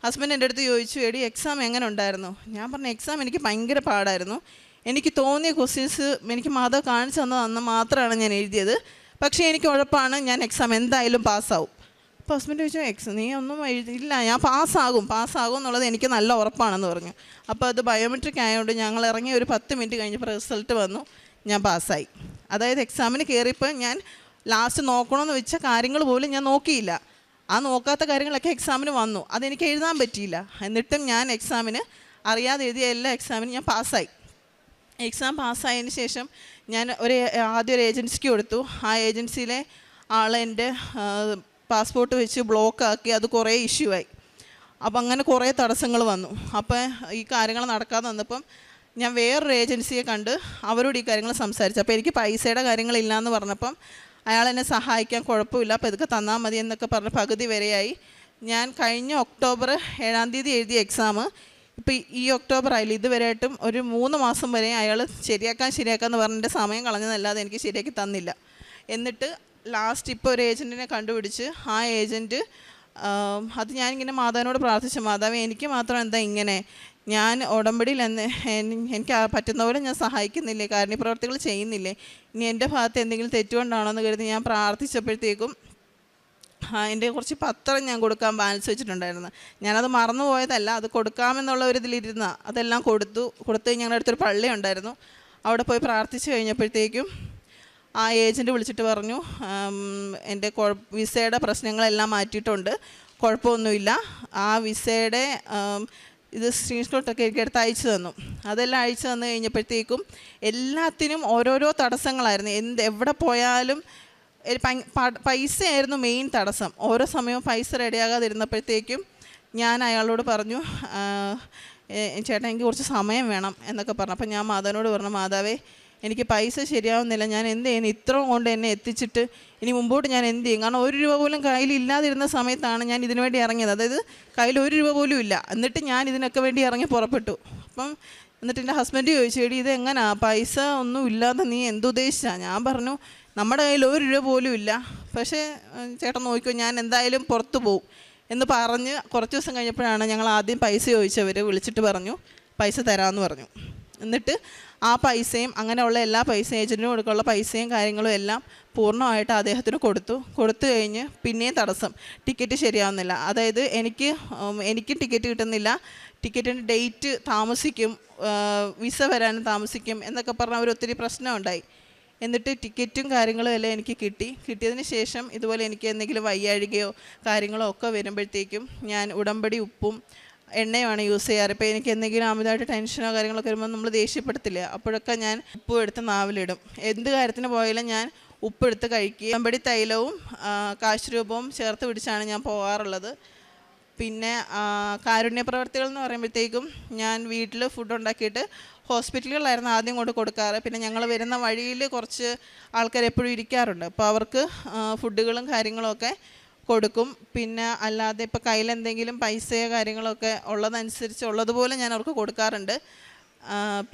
ഹസ്ബൻഡ് എൻ്റെ അടുത്ത് ചോദിച്ചു, എടി എക്സാം എങ്ങനെ ഉണ്ടായിരുന്നു? ഞാൻ പറഞ്ഞു, എക്സാം എനിക്ക് ഭയങ്കര പാടായിരുന്നു, എനിക്ക് തോന്നിയ ക്വസ്റ്റ്യൻസ് എനിക്ക് മാതാവ് കാണിച്ചു തന്ന മാത്രമാണ് ഞാൻ എഴുതിയത്, പക്ഷേ എനിക്ക് ഉറപ്പാണ് ഞാൻ എക്സാം എന്തായാലും പാസ്സാവും. അപ്പോൾ ഹസ്ബൻഡ് ചോദിച്ചു, നീ ഒന്നും എഴുതിയില്ല, ഞാൻ പാസ്സാകും എന്നുള്ളത് എനിക്ക് നല്ല ഉറപ്പാണെന്ന് പറഞ്ഞു. അപ്പോൾ അത് ബയോമെട്രിക് ആയതുകൊണ്ട് ഞങ്ങൾ ഇറങ്ങി ഒരു 10 മിനിറ്റ് കഴിഞ്ഞപ്പോൾ റിസൾട്ട് വന്നു, ഞാൻ പാസ്സായി. അതായത് എക്സാമിന് കയറിയപ്പോൾ ഞാൻ ലാസ്റ്റ് നോക്കണമെന്ന് വെച്ച കാര്യങ്ങൾ പോലും ഞാൻ നോക്കിയില്ല. ആ നോക്കാത്ത കാര്യങ്ങളൊക്കെ എക്സാമിന് വന്നു, അതെനിക്ക് എഴുതാൻ പറ്റിയില്ല. എന്നിട്ടും ഞാൻ എക്സാമിന് അറിയാതെ എഴുതിയ എല്ലാ എക്സാമിനും ഞാൻ പാസ്സായി. എക്സാം പാസ്സായതിന് ശേഷം ഞാൻ ആദ്യം ഒരു ഏജൻസിക്ക് കൊടുത്തു. ആ ഏജൻസിയിലെ ആളെൻ്റെ പാസ്പോർട്ട് വെച്ച് ബ്ലോക്കാക്കി, അത് കുറേ ഇഷ്യൂ ആയി. അപ്പം അങ്ങനെ കുറേ തടസ്സങ്ങൾ വന്നു. അപ്പോൾ ഈ കാര്യങ്ങൾ നടക്കാതെ വന്നപ്പം ഞാൻ വേറൊരു ഏജൻസിയെ കണ്ട് അവരോട് ഈ കാര്യങ്ങൾ സംസാരിച്ചു. അപ്പോൾ എനിക്ക് പൈസയുടെ കാര്യങ്ങളില്ലയെന്ന് പറഞ്ഞപ്പം അയാൾ എന്നെ സഹായിക്കാൻ കുഴപ്പമില്ല, അപ്പോൾ ഇതൊക്കെ തന്നാൽ മതി എന്നൊക്കെ പറഞ്ഞ് പകുതി വരെയായി. ഞാൻ കഴിഞ്ഞ ഒക്ടോബർ 7-ാം തീയതി എഴുതിയ എക്സാം ഇപ്പോൾ ഈ ഒക്ടോബർ ആയില്ല, ഇതുവരെയായിട്ടും ഒരു 3 മാസം വരെ അയാൾ ശരിയാക്കാമെന്ന് പറഞ്ഞിട്ട് സമയം കളഞ്ഞതല്ലാതെ എനിക്ക് ശരിയാക്കി തന്നില്ല. എന്നിട്ട് ലാസ്റ്റ് ഇപ്പോൾ ഒരു ഏജൻറ്റിനെ കണ്ടുപിടിച്ച് ആ ഏജൻറ്റ് അത് ഞാനിങ്ങനെ മാതാവിനോട് പ്രാർത്ഥിച്ചു, മാതാവ് എനിക്ക് മാത്രം എന്താ ഇങ്ങനെ, ഞാൻ ഉടമ്പടിയിൽ എനിക്ക് പറ്റുന്ന പോലെ ഞാൻ സഹായിക്കുന്നില്ലേ, കാരുണ്യപ്രവർത്തികൾ ചെയ്യുന്നില്ലേ, ഇനി എൻ്റെ ഭാഗത്ത് എന്തെങ്കിലും തെറ്റുകൊണ്ടാണോ എന്ന് കരുതി ഞാൻ പ്രാർത്ഥിച്ചപ്പോഴത്തേക്കും എൻ്റെ കുറച്ച് പത്രം ഞാൻ കൊടുക്കാൻ ബാലൻസ് വെച്ചിട്ടുണ്ടായിരുന്നു. ഞാനത് മറന്നുപോയതല്ല, അത് കൊടുക്കാമെന്നുള്ള ഒരു ഇതിലിരുന്ന അതെല്ലാം കൊടുത്ത് ഞങ്ങളുടെ അടുത്തൊരു പള്ളി ഉണ്ടായിരുന്നു, അവിടെ പോയി പ്രാർത്ഥിച്ചു കഴിഞ്ഞപ്പോഴത്തേക്കും ആ ഏജൻറ്റ് വിളിച്ചിട്ട് പറഞ്ഞു, എൻ്റെ വിസയുടെ പ്രശ്നങ്ങളെല്ലാം മാറ്റിയിട്ടുണ്ട്, കുഴപ്പമൊന്നുമില്ല. ആ വിസയുടെ ഇത് സ്ക്രീൻഷോട്ടൊക്കെ എനിക്ക് എടുത്ത് അയച്ചു തന്നു. അതെല്ലാം അയച്ചു തന്നു കഴിഞ്ഞപ്പോഴത്തേക്കും എല്ലാത്തിനും ഓരോരോ തടസ്സങ്ങളായിരുന്നു. എവിടെ പോയാലും പൈസയായിരുന്നു മെയിൻ തടസ്സം. ഓരോ സമയവും പൈസ റെഡിയാകാതിരുന്നപ്പോഴത്തേക്കും ഞാൻ അയാളോട് പറഞ്ഞു, ചേട്ടാ എനിക്ക് കുറച്ച് സമയം വേണം എന്നൊക്കെ പറഞ്ഞു. അപ്പം ഞാൻ മാതാവിനോട് പറഞ്ഞു, മാതാവേ എനിക്ക് പൈസ ശരിയാവുന്നില്ല, ഞാൻ എന്ത് ചെയ്യുന്നു, ഇത്രയും കൊണ്ട് എന്നെ എത്തിച്ചിട്ട് ഇനി മുമ്പോട്ട് ഞാൻ എന്ത് ചെയ്യും? കാരണം 1 രൂപ പോലും കയ്യിലില്ലാതിരുന്ന സമയത്താണ് ഞാൻ ഇതിനു വേണ്ടി ഇറങ്ങിയത്. അതായത് കയ്യിൽ 1 രൂപ പോലും ഇല്ല, എന്നിട്ട് ഞാൻ ഇതിനൊക്കെ വേണ്ടി ഇറങ്ങി പുറപ്പെട്ടു. എന്നിട്ട് എൻ്റെ ഹസ്ബൻഡ് ചോദിച്ചു, എടി ഇത് എങ്ങനാ, പൈസ ഒന്നും ഇല്ലാതെ നീ എന്തുദ്ദേശിച്ചാണ്? ഞാൻ പറഞ്ഞു, നമ്മുടെ കയ്യിൽ 1 രൂപ പോലും ഇല്ല, പക്ഷേ ചേട്ടൻ നോക്കിക്കോ, ഞാൻ എന്തായാലും പുറത്തു പോവും എന്ന് പറഞ്ഞ് കുറച്ച് ദിവസം കഴിഞ്ഞപ്പോഴാണ് ഞങ്ങൾ ആദ്യം പൈസ ചോദിച്ചവർ വിളിച്ചിട്ട് പറഞ്ഞു പൈസ തരാമെന്ന് പറഞ്ഞു. എന്നിട്ട് ആ പൈസയും അങ്ങനെയുള്ള എല്ലാ പൈസയും ഏജൻറ്റിന് കൊടുക്കാനുള്ള പൈസയും കാര്യങ്ങളും എല്ലാം പൂർണ്ണമായിട്ട് അദ്ദേഹത്തിന് കൊടുത്തു കഴിഞ്ഞ് പിന്നെയും തടസ്സം, ടിക്കറ്റ് ശരിയാവുന്നില്ല. അതായത് എനിക്ക് ടിക്കറ്റ് കിട്ടുന്നില്ല, ടിക്കറ്റിൻ്റെ ഡേറ്റ് താമസിക്കും, വിസ വരാനും താമസിക്കും എന്നൊക്കെ പറഞ്ഞ ഒത്തിരി പ്രശ്നമുണ്ടായി. എന്നിട്ട് ടിക്കറ്റും കാര്യങ്ങളും എല്ലാം എനിക്ക് കിട്ടിയതിന് ശേഷം ഇതുപോലെ എനിക്ക് എന്തെങ്കിലും വയ്യാഴികയോ കാര്യങ്ങളോ ഒക്കെ വരുമ്പോഴത്തേക്കും ഞാൻ ഉടമ്പടി ഉപ്പും എണ്ണയുമാണ് യൂസ് ചെയ്യാറ്. ഇപ്പോൾ എനിക്ക് എന്തെങ്കിലും അമിതമായിട്ട് ടെൻഷനോ കാര്യങ്ങളൊക്കെ വരുമ്പോൾ നമ്മൾ ദേഷ്യപ്പെടുത്തില്ല, അപ്പോഴൊക്കെ ഞാൻ ഉപ്പ് എടുത്ത് നാവിലിടും. എന്ത് കാര്യത്തിന് പോയാലും ഞാൻ ഉപ്പെടുത്ത് കഴിക്കുക. ഉടമ്പടി തൈലവും കാശുരൂപവും ചേർത്ത് പിടിച്ചാണ് ഞാൻ പോകാറുള്ളത്. പിന്നെ കാരുണ്യ പ്രവർത്തികൾ എന്ന് പറയുമ്പോഴത്തേക്കും ഞാൻ വീട്ടിൽ ഫുഡ് ഉണ്ടാക്കിയിട്ട് ഹോസ്പിറ്റലുകളിലായിരുന്നു ആദ്യം കൊണ്ട് കൊടുക്കാറ്. പിന്നെ ഞങ്ങൾ വരുന്ന വഴിയിൽ കുറച്ച് ആൾക്കാർ എപ്പോഴും ഇരിക്കാറുണ്ട്, അപ്പോൾ അവർക്ക് ഫുഡുകളും കാര്യങ്ങളൊക്കെ കൊടുക്കും. പിന്നെ അല്ലാതെ ഇപ്പോൾ കയ്യിലെന്തെങ്കിലും പൈസയോ കാര്യങ്ങളൊക്കെ ഉള്ളതനുസരിച്ച് ഉള്ളതുപോലെ ഞാൻ അവർക്ക് കൊടുക്കാറുണ്ട്.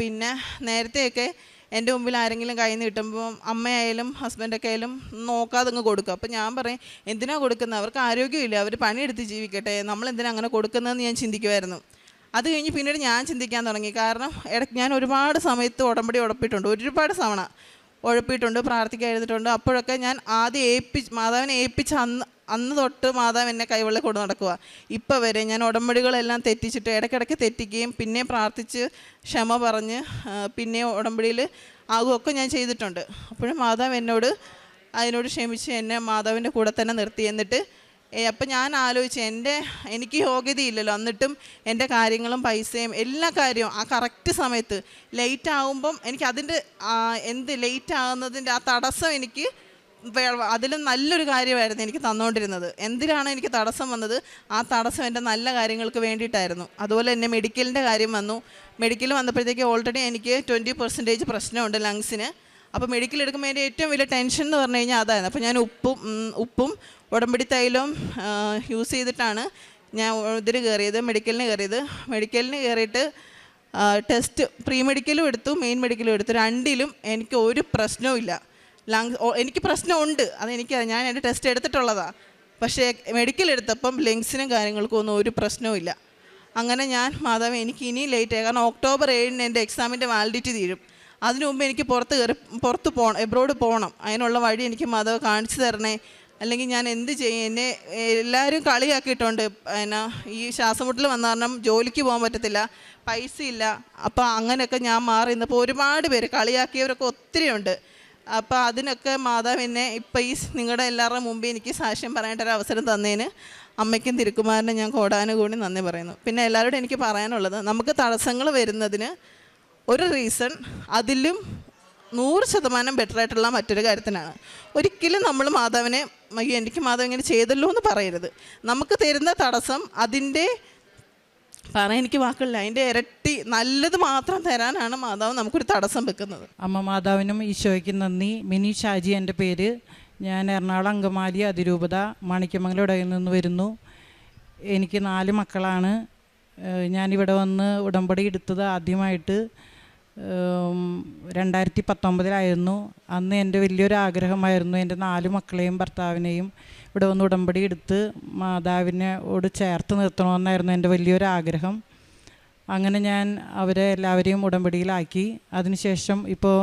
പിന്നെ നേരത്തെയൊക്കെ എൻ്റെ മുമ്പിൽ ആരെങ്കിലും കയ്യിൽ നിന്ന് കിട്ടുമ്പോൾ അമ്മയായാലും ഹസ്ബൻഡൊക്കെ ആയാലും നോക്കാതെ അങ്ങ് കൊടുക്കും. അപ്പോൾ ഞാൻ പറയും, എന്തിനാ കൊടുക്കുന്നത്, അവർക്ക് ആരോഗ്യമില്ല, അവർ പണിയെടുത്ത് ജീവിക്കട്ടെ, നമ്മളെന്തിനാ അങ്ങനെ കൊടുക്കുന്നതെന്ന് ഞാൻ ചിന്തിക്കുമായിരുന്നു. അത് കഴിഞ്ഞ് പിന്നീട് ഞാൻ ചിന്തിക്കാൻ തുടങ്ങി. കാരണം ഇടയ്ക്ക് ഞാൻ ഒരുപാട് സമയത്ത് ഉടമ്പടി ഉഴപ്പിയിട്ടുണ്ട്, ഒരുപാട് തവണ ഉഴപ്പിയിട്ടുണ്ട്, പ്രാർത്ഥിക്കാൻ എഴുതിയിട്ടുണ്ട്. അപ്പോഴൊക്കെ ഞാൻ ആദ്യം മാതാവിനെ ഏൽപ്പിച്ച് അന്ന് തൊട്ട് മാതാവ് എന്നെ കൈവെള്ളി കൊണ്ട് നടക്കുക. ഇപ്പോൾ വരെ ഞാൻ ഉടമ്പടികളെല്ലാം തെറ്റിച്ചിട്ട് ഇടയ്ക്കിടയ്ക്ക് തെറ്റിക്കുകയും പിന്നെ പ്രാർത്ഥിച്ച് ക്ഷമ പറഞ്ഞ് പിന്നെ ഉടമ്പടിയിൽ ആകുമൊക്കെ ഞാൻ ചെയ്തിട്ടുണ്ട്. അപ്പോഴും മാതാവ് അതിനോട് ക്ഷമിച്ച് എന്നെ മാതാവിൻ്റെ കൂടെ തന്നെ നിർത്തി. എന്നിട്ട് അപ്പം ഞാൻ ആലോചിച്ച് എനിക്ക് യോഗ്യതയില്ലല്ലോ, എന്നിട്ടും എൻ്റെ കാര്യങ്ങളും പൈസയും എല്ലാ കാര്യവും ആ കറക്റ്റ് സമയത്ത് ലേറ്റ് ആകുമ്പം എനിക്ക് അതിൻ്റെ ലേറ്റ് ആകുന്നതിൻ്റെ ആ തടസ്സം എനിക്ക് അതിലും നല്ലൊരു കാര്യമായിരുന്നു എനിക്ക് തന്നുകൊണ്ടിരുന്നത്. എന്തിനാണ് എനിക്ക് തടസ്സം വന്നത്, ആ തടസ്സം എൻ്റെ നല്ല കാര്യങ്ങൾക്ക് വേണ്ടിയിട്ടായിരുന്നു. അതുപോലെ തന്നെ മെഡിക്കലിൻ്റെ കാര്യം വന്നു. മെഡിക്കൽ വന്നപ്പോഴത്തേക്ക് ഓൾറെഡി എനിക്ക് 20% പ്രശ്നമുണ്ട് ലങ്സിന്. അപ്പോൾ മെഡിക്കൽ എടുക്കുമ്പോൾ എൻ്റെ ഏറ്റവും വലിയ ടെൻഷൻ എന്ന് പറഞ്ഞു കഴിഞ്ഞാൽ അതായിരുന്നു. അപ്പോൾ ഞാൻ ഉപ്പും ഉടമ്പടി തൈലവും യൂസ് ചെയ്തിട്ടാണ് ഞാൻ മെഡിക്കലിന് കയറിയിട്ട് ടെസ്റ്റ് പ്രീ മെഡിക്കലും എടുത്തു, മെയിൻ മെഡിക്കലും എടുത്തു. രണ്ടിലും എനിക്ക് ഒരു പ്രശ്നവും ഇല്ല. എനിക്ക് പ്രശ്നമുണ്ട്, അതെനിക്കറിയാം, ഞാൻ എൻ്റെ ടെസ്റ്റ് എടുത്തിട്ടുള്ളതാണ്. പക്ഷേ മെഡിക്കൽ എടുത്തപ്പം ലങ്സിനും കാര്യങ്ങൾക്കും ഒന്നും ഒരു പ്രശ്നവും ഇല്ല. അങ്ങനെ ഞാൻ മാതാവ് എനിക്ക് ഇനി ലേറ്റ് ആയി, കാരണം October 7 എൻ്റെ എക്സാമിൻ്റെ വാലിഡിറ്റി തീരും. അതിനു മുമ്പ് എനിക്ക് പുറത്ത് പോകണം, എബ്രോഡ് പോകണം. അതിനുള്ള വഴി എനിക്ക് മാതാവ് കാണിച്ചു തരണേ, അല്ലെങ്കിൽ ഞാൻ എന്ത് ചെയ്യും. എന്നെ എല്ലാവരും കളിയാക്കിയിട്ടുണ്ട്. ഈ ശ്വാസമുട്ടൽ വന്ന കാരണം ജോലിക്ക് പോകാൻ പറ്റത്തില്ല, പൈസ ഇല്ല. അപ്പോൾ അങ്ങനെയൊക്കെ ഞാൻ മാറി നിന്നപ്പോൾ ഒരുപാട് പേര് കളിയാക്കിയവരൊക്കെ ഒത്തിരി ഉണ്ട്. അപ്പോൾ അതിനൊക്കെ മാതാവ് എന്നെ ഇപ്പോൾ നിങ്ങളുടെ എല്ലാവരുടെ മുമ്പ് എനിക്ക് സാക്ഷ്യം പറയാനായിട്ടൊരു അവസരം തന്നതിന് അമ്മയ്ക്കും തിരുക്കുമാരനും ഞാൻ കോടാനുകൂടി നന്ദി പറയുന്നു. പിന്നെ എല്ലാവരോടും എനിക്ക് പറയാനുള്ളത്, നമുക്ക് തടസ്സങ്ങൾ വരുന്നതിന് ഒരു റീസൺ അതിലും 100% ബെറ്ററായിട്ടുള്ള മറ്റൊരു കാര്യത്തിനാണ്. ഒരിക്കലും നമ്മൾ മാതാവിനെ എനിക്ക് മാതാവ് ഇങ്ങനെ ചെയ്തല്ലോ എന്ന് പറയരുത്. നമുക്ക് തരുന്ന തടസ്സം അതിൻ്റെ എനിക്ക് വാക്കുകളില്ല, അതിൻ്റെ ഇരട്ടി നല്ലത് മാത്രം തരാനാണ് മാതാവ് നമുക്കൊരു തടസ്സം വെക്കുന്നത്. അമ്മ മാതാവിനും ഈശോയ്ക്കും നന്ദി. മിനി ഷാജി എൻ്റെ പേര്. ഞാൻ എറണാകുളം അങ്കമാലി അതിരൂപത മാണിക്യമംഗലം ഇടയിൽ നിന്ന് വരുന്നു. എനിക്ക് 4 മക്കളാണ്. ഞാനിവിടെ വന്ന് ഉടമ്പടി എടുത്തത് ആദ്യമായിട്ട് 2019 അന്ന് എൻ്റെ വലിയൊരു ആഗ്രഹമായിരുന്നു എൻ്റെ 4 മക്കളെയും ഭർത്താവിനെയും ഇവിടെ വന്ന് ഉടമ്പടി എടുത്ത് മാതാവിനോട് ചേർത്ത് നിർത്തണമെന്നായിരുന്നു എൻ്റെ വലിയൊരു ആഗ്രഹം. അങ്ങനെ ഞാൻ അവരെ എല്ലാവരെയും ഉടമ്പടിയിലാക്കി. അതിനുശേഷം ഇപ്പോൾ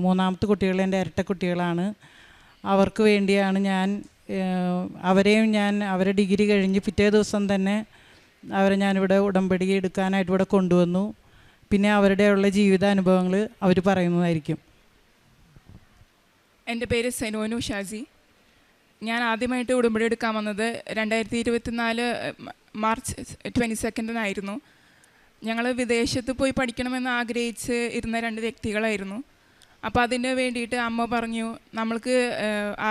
3ാമത്തെ കുട്ടികൾ എൻ്റെ ഇരട്ട കുട്ടികളാണ്. അവർക്ക് വേണ്ടിയാണ് അവരെ ഡിഗ്രി കഴിഞ്ഞ് പിറ്റേ ദിവസം തന്നെ അവരെ ഞാനിവിടെ ഉടമ്പടി എടുക്കാനായിട്ട് ഇവിടെ കൊണ്ടുവന്നു. പിന്നെ അവരുടെയുള്ള ജീവിതാനുഭവങ്ങൾ അവർ പറയുന്നതായിരിക്കും. എൻ്റെ പേര് സെനോനു ഷാജി. ഞാൻ ആദ്യമായിട്ട് ഉടമ്പടി എടുക്കാൻ വന്നത് 2024 മാർച്ച് 22 ഞങ്ങൾ വിദേശത്ത് പോയി പഠിക്കണമെന്ന് ആഗ്രഹിച്ച് ഇരുന്ന 2 വ്യക്തികളായിരുന്നു. അപ്പോൾ അതിന് വേണ്ടിയിട്ട് അമ്മ പറഞ്ഞു, നമ്മൾക്ക്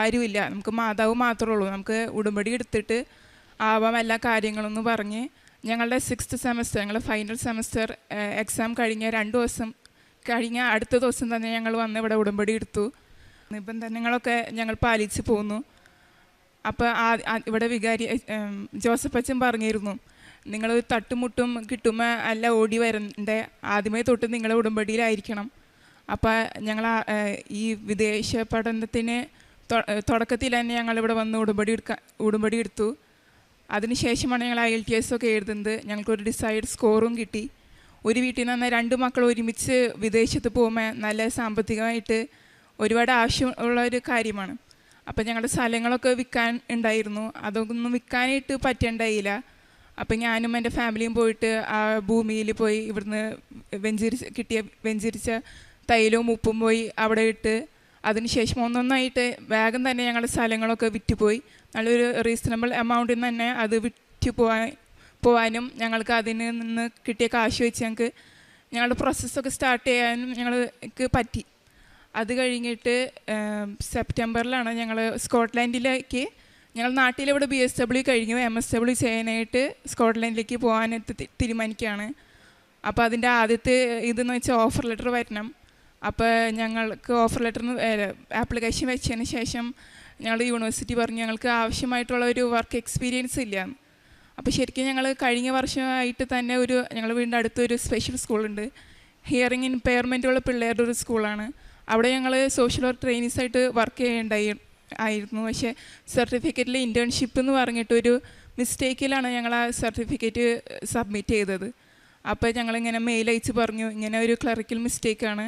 ആരുമില്ല, നമുക്ക് മാതാവ് മാത്രമേ ഉള്ളൂ, നമുക്ക് ഉടമ്പടി എടുത്തിട്ട് ആവാം എല്ലാ കാര്യങ്ങളെന്ന് പറഞ്ഞ് ഞങ്ങളുടെ 6th സെമസ്റ്റർ, ഞങ്ങൾ ഫൈനൽ സെമസ്റ്റർ എക്സാം കഴിഞ്ഞ 2 ദിവസം കഴിഞ്ഞ അടുത്ത ദിവസം തന്നെ ഞങ്ങൾ വന്ന് ഇവിടെ ഉടമ്പടി എടുത്തു. നിബന്ധനകളൊക്കെ ഞങ്ങൾ പാലിച്ച് പോന്നു. അപ്പോൾ ഇവിടെ വികാരി ജോസഫ് അച്ഛൻ പറഞ്ഞിരുന്നു, നിങ്ങൾ തട്ടുമുട്ടും കിട്ടുമ്പോൾ അല്ല ഓടി വരണ്ടേ, ആദ്യമേ തൊട്ട് നിങ്ങൾ ഉടമ്പടിയിലായിരിക്കണം. അപ്പോൾ ഞങ്ങൾ ഈ വിദേശ പഠനത്തിന് തുടക്കത്തിൽ തന്നെ ഞങ്ങളിവിടെ വന്ന് ഉടമ്പടി എടുത്തു. അതിനുശേഷമാണ് ഞങ്ങൾ IELTS ഒക്കെ എഴുതുന്നത്. ഞങ്ങൾക്കൊരു ഡിസൈഡ് സ്കോറും കിട്ടി. ഒരു വീട്ടിൽ നിന്ന് 2 മക്കൾ ഒരുമിച്ച് വിദേശത്ത് പോകുമ്പോൾ നല്ല സാമ്പത്തികമായിട്ട് ഒരുപാട് ആവശ്യമുള്ള ഒരു കാര്യമാണ്. അപ്പം ഞങ്ങളുടെ സ്ഥലങ്ങളൊക്കെ വിൽക്കാൻ ഉണ്ടായിരുന്നു, അതൊന്നും വിൽക്കാനായിട്ട് പറ്റണ്ടായില്ല. അപ്പം ഞാനും എൻ്റെ ഫാമിലിയും പോയിട്ട് ആ ഭൂമിയിൽ പോയി ഇവിടുന്ന് വെഞ്ചരിച്ച തൈലവും ഉപ്പും പോയി അവിടെ ഇട്ട് അതിനുശേഷം ഒന്നൊന്നായിട്ട് വേഗം തന്നെ ഞങ്ങളുടെ സ്ഥലങ്ങളൊക്കെ വിറ്റുപോയി. നല്ലൊരു റീസണബിൾ എമൗണ്ടിൽ നിന്ന് തന്നെ അത് വിറ്റ് പോകാനും ഞങ്ങൾക്ക് അതിൽ നിന്ന് കിട്ടിയ കാശ് വെച്ച് ഞങ്ങൾക്ക് ഞങ്ങളുടെ പ്രോസസ്സൊക്കെ സ്റ്റാർട്ട് ചെയ്യാനും ഞങ്ങൾക്ക് പറ്റി. അത് കഴിഞ്ഞിട്ട് സെപ്റ്റംബറിലാണ് ഞങ്ങൾ സ്കോട്ട്ലാൻഡിലേക്ക്, ഞങ്ങൾ നാട്ടിലിവിടെ BSW കഴിഞ്ഞു, MSW ചെയ്യാനായിട്ട് സ്കോട്ട്ലാൻഡിലേക്ക് പോകാനായിട്ട് തീരുമാനിക്കുകയാണ്. അപ്പോൾ അതിൻ്റെ ആദ്യത്തെ ഇതെന്ന് വെച്ചാൽ ഓഫർ ലെറ്റർ വരണം. അപ്പോൾ ഞങ്ങൾക്ക് ഓഫർ ലെറ്ററിന് ആപ്ലിക്കേഷൻ വെച്ചതിന് ശേഷം ഞങ്ങളുടെ യൂണിവേഴ്സിറ്റി പറഞ്ഞു ഞങ്ങൾക്ക് ആവശ്യമായിട്ടുള്ള ഒരു വർക്ക് എക്സ്പീരിയൻസ് ഇല്ല. അപ്പോൾ ശരിക്കും ഞങ്ങൾ കഴിഞ്ഞ വർഷമായിട്ട് തന്നെ ഞങ്ങൾ വീടിൻ്റെ അടുത്തൊരു സ്പെഷ്യൽ സ്കൂളുണ്ട്, ഹിയറിംഗ് ഇമ്പയർമെൻറ്റുള്ള പിള്ളേരുടെ ഒരു സ്കൂളാണ്. അവിടെ ഞങ്ങൾ സോഷ്യൽ വർക്ക് ട്രെയിനീസായിട്ട് വർക്ക് ചെയ്യേണ്ടായിരുന്നു. പക്ഷേ സർട്ടിഫിക്കറ്റിൽ ഇൻറ്റേൺഷിപ്പ് എന്ന് പറഞ്ഞിട്ടൊരു മിസ്റ്റേക്കിലാണ് ഞങ്ങൾ ആ സർട്ടിഫിക്കറ്റ് സബ്മിറ്റ് ചെയ്തത്. അപ്പോൾ ഞങ്ങളിങ്ങനെ മെയിൽ അയച്ച് പറഞ്ഞു ഇങ്ങനെ ഒരു ക്ലറിക്കൽ മിസ്റ്റേക്കാണ്,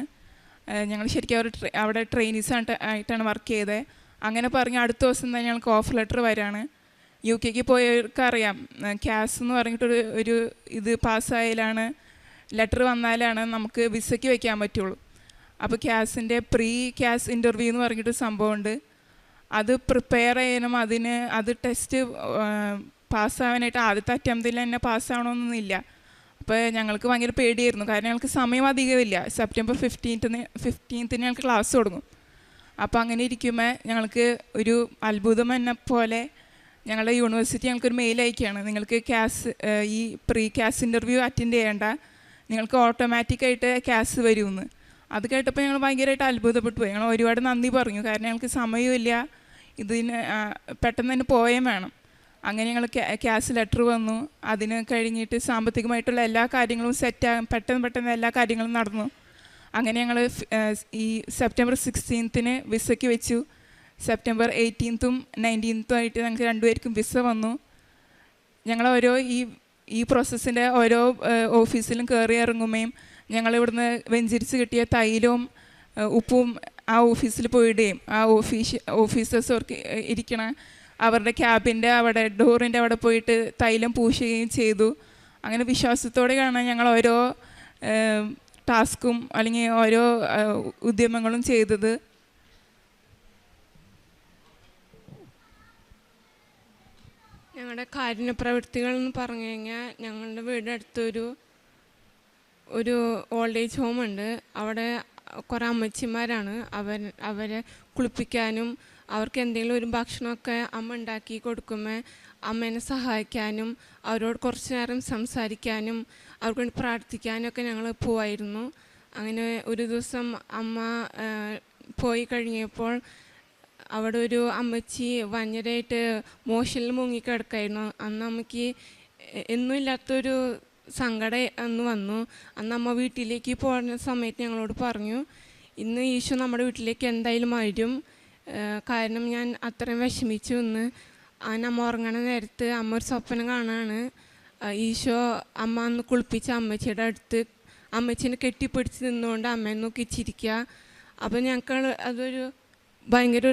ഞങ്ങൾ ശരിക്കും അവിടെ ആയിട്ടാണ് വർക്ക് ചെയ്തത്. അങ്ങനെ പറഞ്ഞ് അടുത്ത ദിവസം തന്നെ ഞങ്ങൾക്ക് ഓഫർ ലെറ്റർ വരാണ്. UK പോയവർക്ക് അറിയാം, CAS എന്ന് പറഞ്ഞിട്ടൊരു ഇത് പാസ്സായാലാണ്, ലെറ്റർ വന്നാലാണ് നമുക്ക് വിസയ്ക്ക് വയ്ക്കാൻ പറ്റുള്ളൂ. അപ്പോൾ CASൻ്റെ CAS ഇൻ്റർവ്യൂ എന്ന് പറഞ്ഞിട്ടൊരു സംഭവമുണ്ട്. അത് പ്രിപ്പയർ ചെയ്യാനും അത് ടെസ്റ്റ് പാസ്സാവാനായിട്ട് ആദ്യത്തെ അറ്റംപ്റ്റിൽ തന്നെ പാസ്സാവണമെന്നൊന്നുമില്ല. അപ്പോൾ ഞങ്ങൾക്ക് ഭയങ്കര പേടിയായിരുന്നു, കാരണം ഞങ്ങൾക്ക് സമയം അധികമില്ല. സെപ്റ്റംബർ 15 ഞങ്ങൾക്ക് ക്ലാസ് തുടങ്ങും. അപ്പോൾ അങ്ങനെ ഇരിക്കുമ്പോൾ ഞങ്ങൾക്ക് ഒരു അത്ഭുതം എന്നെ പോലെ ഞങ്ങളുടെ യൂണിവേഴ്സിറ്റി ഞങ്ങൾക്കൊരു മെയിൽ അയക്കുകയാണ്, നിങ്ങൾക്ക് ഈ CAS ഇൻ്റർവ്യൂ അറ്റൻഡ് ചെയ്യേണ്ട, നിങ്ങൾക്ക് ഓട്ടോമാറ്റിക്കായിട്ട് CAS വരുമെന്ന്. അത് കേട്ടപ്പോൾ ഞങ്ങൾ ഭയങ്കരമായിട്ട് അത്ഭുതപ്പെട്ടു പോയി. ഞങ്ങൾ ഒരുപാട് നന്ദി പറഞ്ഞു, കാരണം ഞങ്ങൾക്ക് സമയമില്ല, ഇതിന് പെട്ടെന്ന് തന്നെ പോയേ വേണം. അങ്ങനെ ഞങ്ങൾ CAS ലെറ്റർ വന്നു. അതിന് കഴിഞ്ഞിട്ട് സാമ്പത്തികമായിട്ടുള്ള എല്ലാ കാര്യങ്ങളും പെട്ടെന്ന് എല്ലാ കാര്യങ്ങളും നടന്നു. അങ്ങനെ ഞങ്ങൾ ഈ സെപ്റ്റംബർ 16 വിസയ്ക്ക് വെച്ചു. സെപ്റ്റംബർ 18 19 ആയിട്ട് ഞങ്ങൾക്ക് രണ്ടുപേർക്കും വിസ വന്നു. ഞങ്ങൾ ഈ പ്രോസസ്സിൻ്റെ ഓരോ ഓഫീസിലും കയറി ഇറങ്ങുകയും ഞങ്ങളിവിടുന്ന് വെഞ്ചരിച്ച് കിട്ടിയ തൈലവും ഉപ്പും ആ ഓഫീസിൽ പോയിടുകയും ആ ഓഫീസേഴ്സ് ഇരിക്കണ അവരുടെ ക്യാബിൻ്റെ അവിടെ ഡോറിൻ്റെ അവിടെ പോയിട്ട് തൈലം പൂശുകയും ചെയ്തു. അങ്ങനെ വിശ്വാസത്തോടെയാണ് ഞങ്ങൾ ഓരോ ടാസ്കും അല്ലെങ്കിൽ ഓരോ ഉദ്യമങ്ങളും ചെയ്തത്. ഞങ്ങളുടെ കാരുണ്യ പ്രവൃത്തികൾ എന്ന് പറഞ്ഞു കഴിഞ്ഞാൽ ഞങ്ങളുടെ വീടിൻ്റെ അടുത്തൊരു ഓൾഡ് ഏജ് ഹോം ഉണ്ട്. അവിടെ കുറേ അമ്മച്ചിമാരാണ്. അവരെ കുളിപ്പിക്കാനും അവർക്ക് എന്തെങ്കിലും ഒരു ഭക്ഷണമൊക്കെ അമ്മ ഉണ്ടാക്കി കൊടുക്കുമ്പോൾ അമ്മേനെ സഹായിക്കാനും അവരോട് കുറച്ച് നേരം സംസാരിക്കാനും അവർക്ക് വേണ്ടി പ്രാർത്ഥിക്കാനും ഒക്കെ ഞങ്ങൾ പോവായിരുന്നു. അങ്ങനെ ഒരു ദിവസം അമ്മ പോയി കഴിഞ്ഞപ്പോൾ അവിടെ ഒരു അമ്മച്ചി ഭയങ്കരമായിട്ട് മോശനിൽ മുങ്ങിക്കിടക്കായിരുന്നു. അന്ന് അമ്മയ്ക്ക് എന്നും ഇല്ലാത്തൊരു സങ്കടം അന്ന് വന്നു. അന്ന് അമ്മ വീട്ടിലേക്ക് പോകുന്ന സമയത്ത് ഞങ്ങളോട് പറഞ്ഞു, ഇന്ന് ഈശോ നമ്മുടെ വീട്ടിലേക്ക് എന്തായാലും വരും, കാരണം ഞാൻ അത്രയും വിഷമിച്ചു. ഇന്ന് അമ്മ ഉറങ്ങണ നേരത്ത് അമ്മ ഒരു സ്വപ്നം കാണാണ്, ഈശോ അമ്മ അന്ന് കുളിപ്പിച്ച അമ്മച്ചിയുടെ അടുത്ത് അമ്മച്ചീനെ കെട്ടിപ്പിടിച്ച് നിന്നുകൊണ്ട് അമ്മയെ നോക്കി ചിരിക്കുക. അപ്പോൾ ഞങ്ങൾക്ക് അതൊരു ഭയങ്കര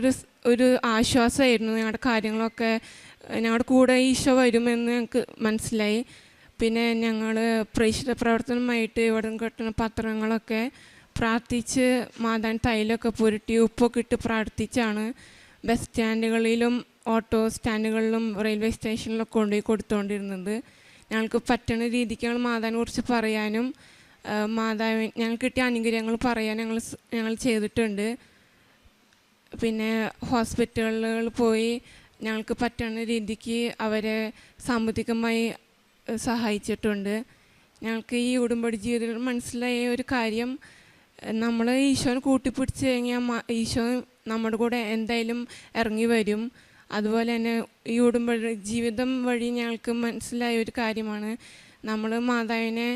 ഒരു ആശ്വാസമായിരുന്നു. ഞങ്ങളുടെ കാര്യങ്ങളൊക്കെ ഞങ്ങളുടെ കൂടെ ഈശോ വരുമെന്ന് ഞങ്ങൾക്ക് മനസ്സിലായി. പിന്നെ ഞങ്ങൾ പ്രേക്ഷിത പ്രവർത്തനമായിട്ട് ഇവിടെ കിട്ടുന്ന പത്രങ്ങളൊക്കെ പ്രാർത്ഥിച്ച് മാതാൻ തൈലൊക്കെ പുരട്ടി ഉപ്പൊക്കെ ഇട്ട് പ്രാർത്ഥിച്ചാണ് ബസ് സ്റ്റാൻഡുകളിലും ഓട്ടോ സ്റ്റാൻഡുകളിലും റെയിൽവേ സ്റ്റേഷനിലൊക്കെ കൊണ്ടുപോയി കൊടുത്തുകൊണ്ടിരുന്നത്. ഞങ്ങൾക്ക് പറ്റുന്ന രീതിക്ക് ഞങ്ങൾ മാതാവിനെ കുറിച്ച് പറയാനും മാതാവിന് ഞങ്ങൾക്ക് കിട്ടിയ അനുഗ്രഹങ്ങൾ പറയാൻ ഞങ്ങൾ ചെയ്തിട്ടുണ്ട്. പിന്നെ ഹോസ്പിറ്റലുകളിൽ പോയി ഞങ്ങൾക്ക് പറ്റുന്ന രീതിക്ക് അവരെ സാമ്പത്തികമായി സഹായിച്ചിട്ടുണ്ട്. ഞങ്ങൾക്ക് ഈ ഉടമ്പടി ജീവിതത്തിൽ മനസ്സിലായ ഒരു കാര്യം, നമ്മൾ ഈശോനെ കൂട്ടിപ്പിടിച്ച് കഴിഞ്ഞാൽ ഈശോ നമ്മുടെ കൂടെ എന്തായാലും ഇറങ്ങി വരും. അതുപോലെ തന്നെ ഈ ഉടമ്പടി ജീവിതം വഴി ഞങ്ങൾക്ക് മനസ്സിലായ ഒരു കാര്യമാണ്, നമ്മൾ മാതാവിനെ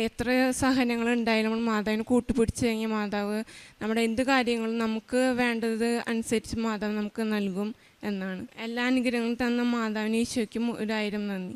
എത്ര സഹനങ്ങൾ ഉണ്ടായാലും നമ്മൾ മാതാവിനെ കൂട്ടുപിടിച്ച് കഴിഞ്ഞാൽ മാതാവ് നമ്മുടെ എന്ത് കാര്യങ്ങളും നമുക്ക് വേണ്ടത് അനുസരിച്ച് മാതാവ് നമുക്ക് നൽകും എന്നാണ്. എല്ലാ അനുഗ്രഹങ്ങളും തന്ന മാതാവിന് ഈശോയ്ക്കും 1000 നന്ദി.